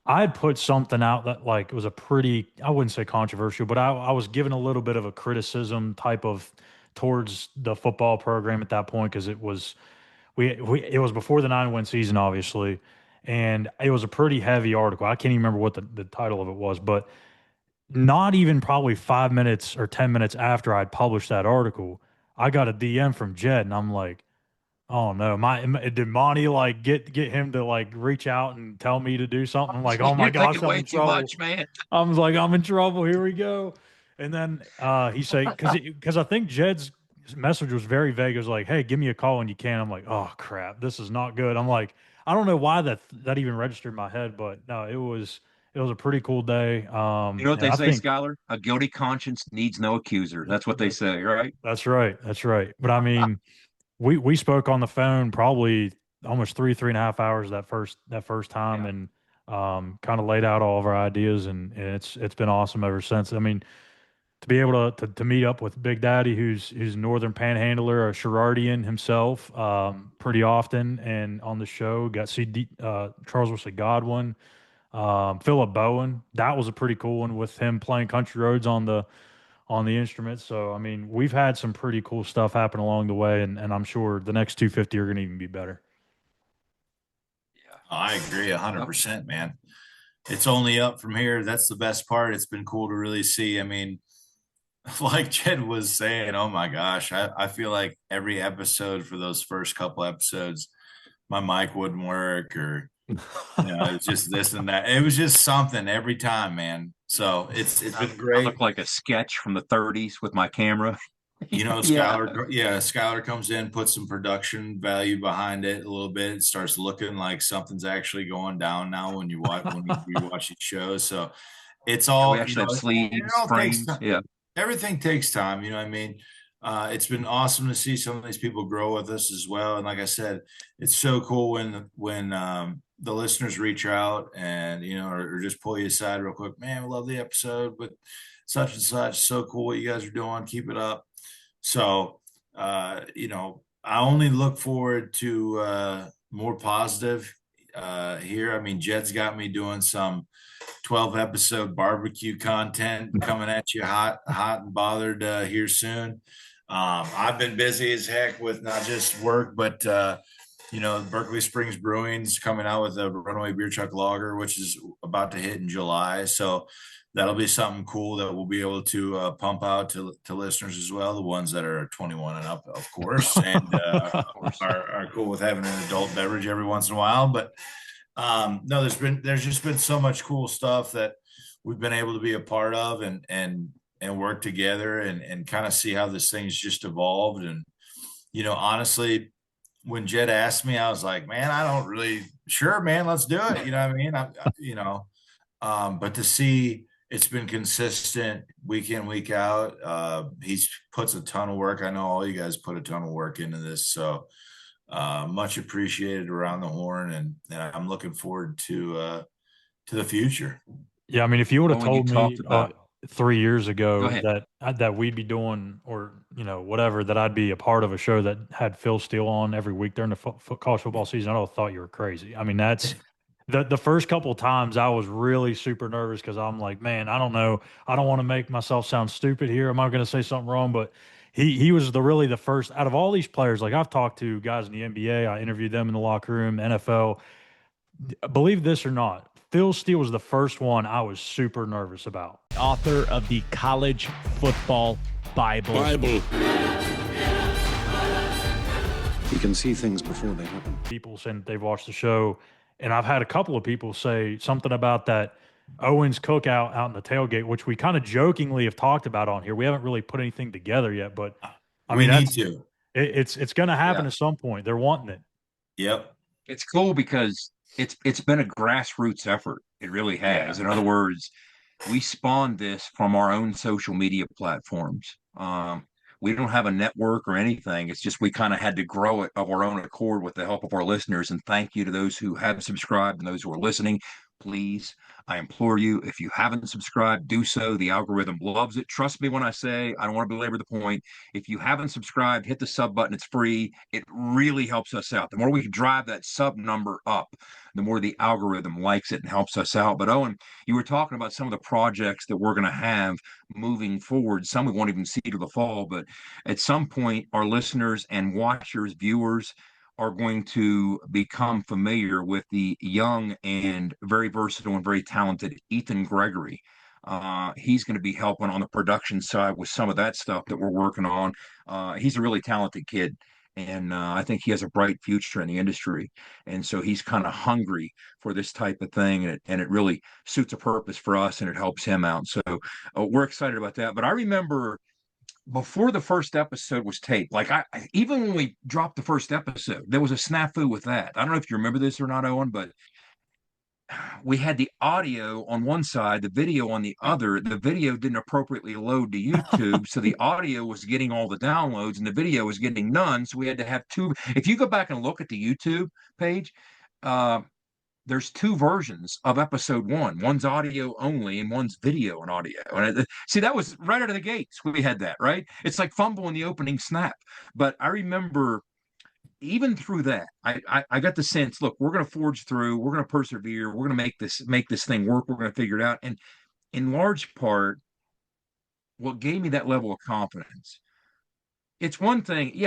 I had put something out that like it was a pretty, I wouldn't say controversial, but I was giving a little bit of a criticism type of towards the football program at that point, because it was it was before the 9-win season, obviously, and it was a pretty heavy article. I can't even remember what the title of it was, but not even probably 5 minutes or 10 minutes after I'd published that article, I got a DM from Jed, and I'm like, oh no, did Monty like get him to like reach out and tell me to do something? I'm like, oh my gosh, I'm in trouble. Much, man. I was like, I'm in trouble. Here we go. And then he said, because I think Jed's message was very vague. It was like, hey, give me a call when you can. I'm like, oh crap, this is not good. I'm like, I don't know why that even registered in my head, but no, it was a pretty cool day. You know what they say, Schuyler? A guilty conscience needs no accuser. That's what they say, right? That's right. That's right. But I mean, we spoke on the phone probably almost 3.5 hours that first time, and kind of laid out all of our ideas, and it's been awesome ever since. I mean, to be able to meet up with Big Daddy, who's Northern Panhandler, a Sherardian himself, pretty often, and on the show got to see Charles Wesley Godwin, Philip Bowen. That was a pretty cool one with him playing country roads on the instrument. So I mean, we've had some pretty cool stuff happen along the way, and I'm sure the next 250 are going to even be better. Yeah, I agree 100%, man. It's only up from here. That's the best part. It's been cool to really see. I mean, like Jed was saying, oh my gosh, I feel like every episode for those first couple episodes, my mic wouldn't work, or it's just this and that. It was just something every time, man. So it's been great. I look like a sketch from the 30s with my camera. Schuyler comes in, puts some production value behind it a little bit. It starts looking like something's actually going down now when you watch these shows. So it's all we actually have sleeves, frames. Yeah. Everything takes time, you know what I mean? It's been awesome to see some of these people grow with us as well. And like I said, it's so cool when the listeners reach out and, or just pull you aside real quick. Man, we love the episode, but such and such, so cool what you guys are doing. Keep it up. So, I only look forward to more positive. here. I mean, Jed's got me doing some 12-episode barbecue content coming at you hot and bothered here soon. I've been busy as heck with not just work, but Berkeley Springs Brewing's coming out with a Runaway Beer Truck Lager, which is about to hit in July. So that'll be something cool that we'll be able to pump out to listeners as well, the ones that are 21 and up, of course, and are cool with having an adult beverage every once in a while. But no, there's just been so much cool stuff that we've been able to be a part of and work together and kind of see how this thing's just evolved. And honestly, when Jed asked me, I was like, man, I don't really sure, man, let's do it. You know what I mean? But to see it's been consistent week in, week out. He's puts a ton of work. I know all you guys put a ton of work into this. So much appreciated around the horn. And I'm looking forward to the future. Yeah. I mean, if you would have told me about 3 years ago that we'd be doing, or whatever, that I'd be a part of a show that had Phil Steele on every week during the college football season, I would have thought you were crazy. I mean, that's the first couple of times I was really super nervous because I'm like, man, I don't know, I don't want to make myself sound stupid here. Am I going to say something wrong? But he was really the first out of all these players. Like, I've talked to guys in the NBA, I interviewed them in the locker room, NFL. Believe this or not, Phil Steele was the first one I was super nervous about. Author of the College Football Bible. You can see things before they happen. People saying they've watched the show, and I've had a couple of people say something about that Owen's cookout out in the tailgate, which we kind of jokingly have talked about on here. We haven't really put anything together yet, but we need to. It's going to happen at some point. They're wanting it. Yep. It's cool because it's been a grassroots effort. It really has. In other words, we spawned this from our own social media platforms. We don't have a network or anything. It's just we kind of had to grow it of our own accord with the help of our listeners. And thank you to those who have subscribed and those who are listening. Please, I implore you, if you haven't subscribed, do so. The algorithm loves it. Trust me when I say, I don't want to belabor the point. If you haven't subscribed, hit the sub button. It's free. It really helps us out. The more we can drive that sub number up, the more the algorithm likes it and helps us out. But Owen, you were talking about some of the projects that we're going to have moving forward. Some we won't even see till the fall, but at some point, our listeners and watchers, viewers, are going to become familiar with the young and very versatile and very talented Ethan Gregory. He's going to be helping on the production side with some of that stuff that we're working on. He's a really talented kid, and I think he has a bright future in the industry. And so he's kind of hungry for this type of thing, and it really suits a purpose for us, and it helps him out. So we're excited about that. But I remember before the first episode was taped, like even when we dropped the first episode, there was a snafu with that. I don't know if you remember this or not, Owen, but we had the audio on one side, the video on the other. The video didn't appropriately load to YouTube, so the audio was getting all the downloads and the video was getting none. So we had to have two. If you go back and look at the YouTube page, there's two versions of episode one. One's audio only and one's video and audio. And see, that was right out of the gates. We had that, right? It's like fumble in the opening snap. But I remember even through that, I got the sense, look, we're going to forge through, we're going to persevere, we're going to make this thing work, we're going to figure it out. And in large part, what gave me that level of confidence, it's one thing,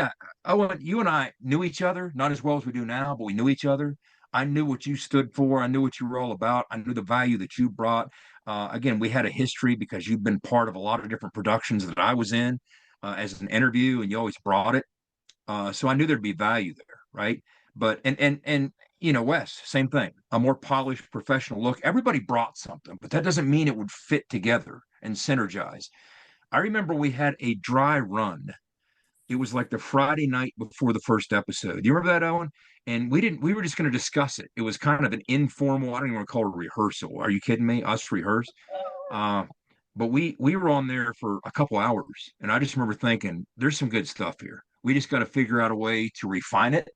Owen, you and I knew each other, not as well as we do now, but we knew each other. I knew what you stood for. I knew what you were all about. I knew the value that you brought. Again, we had a history because you've been part of a lot of different productions that I was in as an interview, and you always brought it. So I knew there'd be value there, right? But and Wes, same thing. A more polished, professional look. Everybody brought something, but that doesn't mean it would fit together and synergize. I remember we had a dry run. It was like the Friday night before the first episode. Do you remember that, Owen? And we were just going to discuss it. It was kind of an informal, I don't even want to call it a rehearsal. Are you kidding me? Us rehearse? But we were on there for a couple hours. And I just remember thinking, there's some good stuff here. We just got to figure out a way to refine it.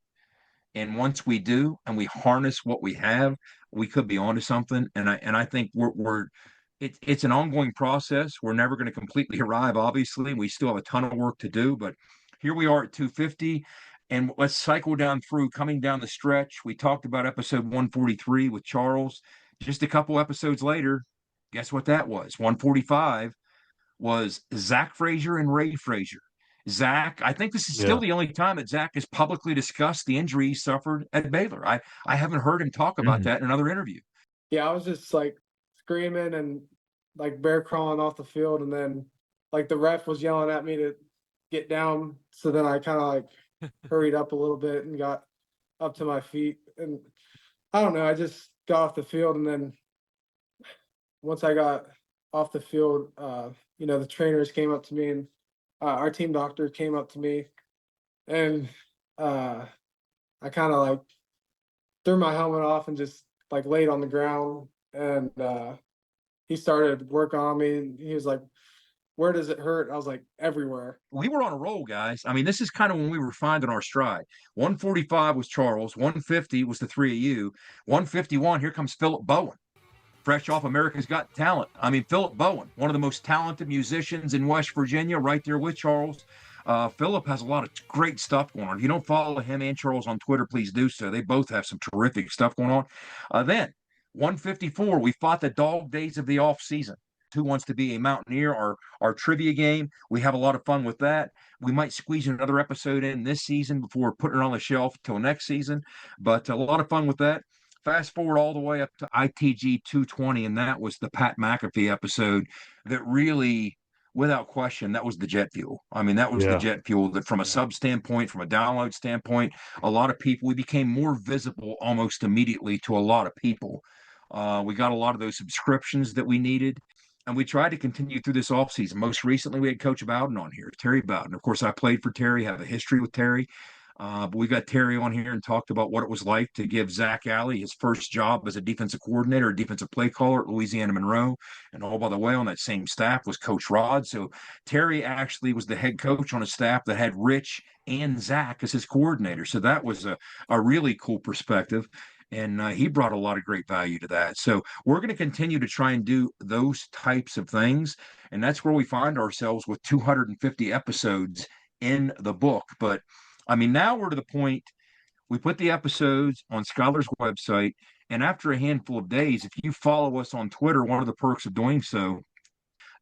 And once we do, and we harness what we have, we could be onto something. And I think it's an ongoing process. We're never going to completely arrive, obviously. We still have a ton of work to do, but here we are at 250. And let's cycle down through coming down the stretch. We talked about episode 143 with Charles. Just a couple episodes later, guess what that was? 145 was Zach Frazier and Ray Frazier. Zach, I think this is still the only time that Zach has publicly discussed the injury he suffered at Baylor. I haven't heard him talk about that in another interview. Yeah, I was just like screaming and like bear crawling off the field, and then like the ref was yelling at me to get down. So then I kind of like hurried up a little bit and got up to my feet. And I don't know, I just got off the field, and then once I got off the field, the trainers came up to me, and our team doctor came up to me, and I kind of like threw my helmet off and just like laid on the ground, and he started work on me, and he was like, "Where does it hurt?" I was like, "Everywhere." We were on a roll, guys. I mean, this is kind of when we were finding our stride. 145 was Charles, 150 was the three of you, 151, here comes Philip Bowen, fresh off America's Got Talent. I mean, Philip Bowen, one of the most talented musicians in West Virginia, right there with Charles. Philip has a lot of great stuff going on. If you don't follow him and Charles on Twitter, please do so. They both have some terrific stuff going on. Then 154, we fought the dog days of the off season. Who wants to be a Mountaineer? Our trivia game. We have a lot of fun with that. We might squeeze another episode in this season before putting it on the shelf till next season, but a lot of fun with that. Fast forward all the way up to ITG 220, and that was the Pat McAfee episode that really, without question, that was the jet fuel. I mean, that was the jet fuel that from a sub standpoint, from a download standpoint, a lot of people, we became more visible almost immediately to a lot of people. We got a lot of those subscriptions that we needed. And we tried to continue through this offseason. Most recently, we had Coach Bowden on here, Terry Bowden. Of course, I played for Terry, have a history with Terry. But we got Terry on here and talked about what it was like to give Zach Alley his first job as a defensive coordinator, a defensive play caller at Louisiana Monroe. And oh, by the way, on that same staff was Coach Rod. So Terry actually was the head coach on a staff that had Rich and Zach as his coordinator. So that was a really cool perspective. And he brought a lot of great value to that. So we're going to continue to try and do those types of things. And that's where we find ourselves with 250 episodes in the book. But I mean, now we're to the point, we put the episodes on Schuyler's website. And after a handful of days, if you follow us on Twitter, one of the perks of doing so,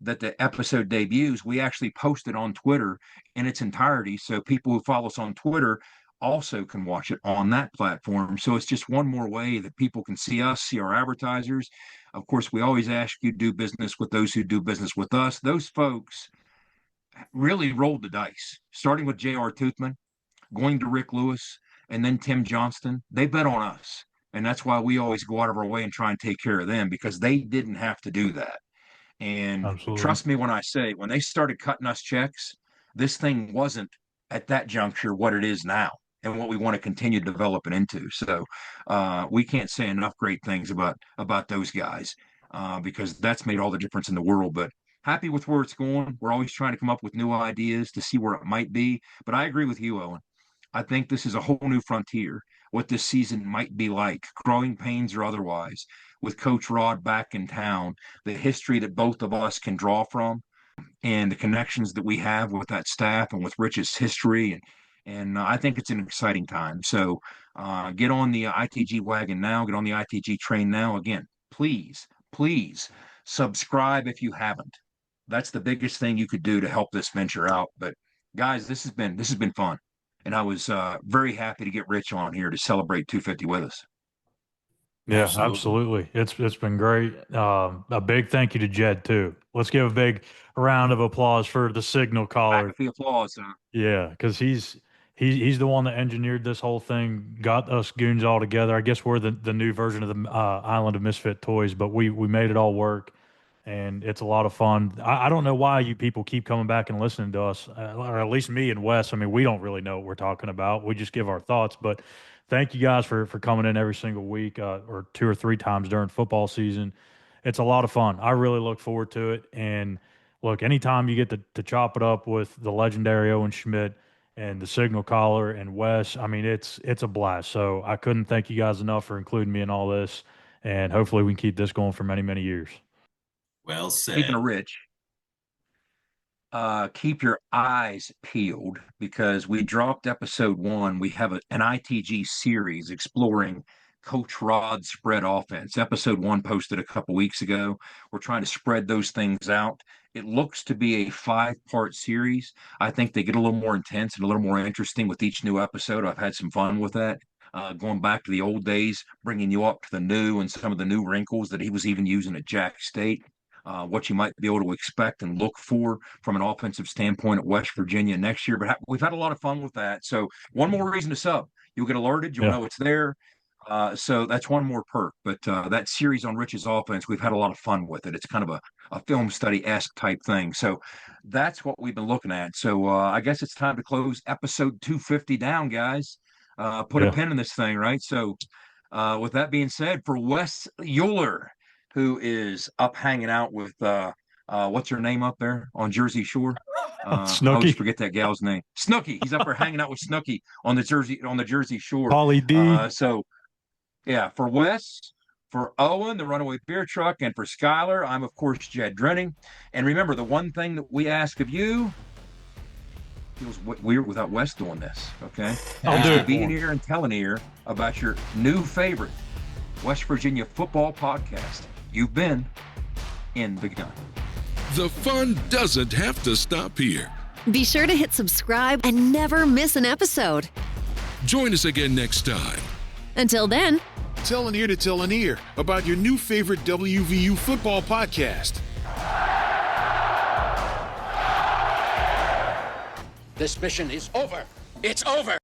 that the episode debuts, we actually post it on Twitter in its entirety. So people who follow us on Twitter also can watch it on that platform. So it's just one more way that people can see us, see our advertisers. Of course, we always ask you to do business with those who do business with us. Those folks really rolled the dice, starting with J.R. Toothman, going to Rick Lewis, and then Tim Johnston. They bet on us. And that's why we always go out of our way and try and take care of them, because they didn't have to do that. And trust me when I say, when they started cutting us checks, this thing wasn't at that juncture what it is now and what we want to continue developing into. So we can't say enough great things about those guys because that's made all the difference in the world. But happy with where it's going. We're always trying to come up with new ideas to see where it might be. But I agree with you, Owen. I think this is a whole new frontier, what this season might be like, growing pains or otherwise, with Coach Rod back in town, the history that both of us can draw from, and the connections that we have with that staff and with Rich's history. And I think it's an exciting time. So get on the ITG wagon now, get on the ITG train now. Again, please subscribe if you haven't. That's the biggest thing you could do to help this venture out. But guys, this has been fun. And I was very happy to get Rich on here to celebrate 250 with us. Yeah, absolutely. It's been great. A big thank you to Jed too. Let's give a big round of applause for the signal caller. McAfee applause. Yeah, because he's the one that engineered this whole thing, got us goons all together. I guess we're the new version of the Island of Misfit Toys, but we made it all work, and it's a lot of fun. I don't know why you people keep coming back and listening to us, or at least me and Wes. I mean, we don't really know what we're talking about. We just give our thoughts, but thank you guys for coming in every single week or 2 or 3 times during football season. It's a lot of fun. I really look forward to it. And look, anytime you get to chop it up with the legendary Owen Schmitt and the signal caller and Wes, I mean, it's a blast. So I couldn't thank you guys enough for including me in all this. And hopefully we can keep this going for many, many years. Well said. Speaking of Rich, keep your eyes peeled because we dropped episode 1. We have an ITG series exploring Coach Rod's spread offense. Episode 1 posted a couple weeks ago. We're trying to spread those things out. It looks to be a 5-part series. I think they get a little more intense and a little more interesting with each new episode. I've had some fun with that. Going back to the old days, bringing you up to the new and some of the new wrinkles that he was even using at Jack State. What you might be able to expect and look for from an offensive standpoint at West Virginia next year. But we've had a lot of fun with that. So one more reason to sub. You'll get alerted. You'll know it's there. So that's one more perk. But that series on Rich's offense, we've had a lot of fun with it. It's kind of a film study-esque type thing. So that's what we've been looking at. So I guess it's time to close episode 250 down, guys. Put a pin in this thing, right? So with that being said, for Wes Uhler, who is up hanging out with what's her name up there on Jersey Shore? Snooki. I always forget that gal's name. Snooki. He's up there hanging out with Snooki on the Jersey Shore. Polly D. So yeah, for Wes, for Owen, the Runaway Beer Truck, and for Schuyler, I'm of course Jed Drenning. And remember, the one thing that we ask of you, feels weird without Wes doing this, okay? I'll do it. Be an ear and tell an ear about your new favorite West Virginia football podcast. You've been in the gun. The fun doesn't have to stop here. Be sure to hit subscribe and never miss an episode. Join us again next time. Until then, tell an ear to tell an ear about your new favorite WVU football podcast. This mission is over. It's over.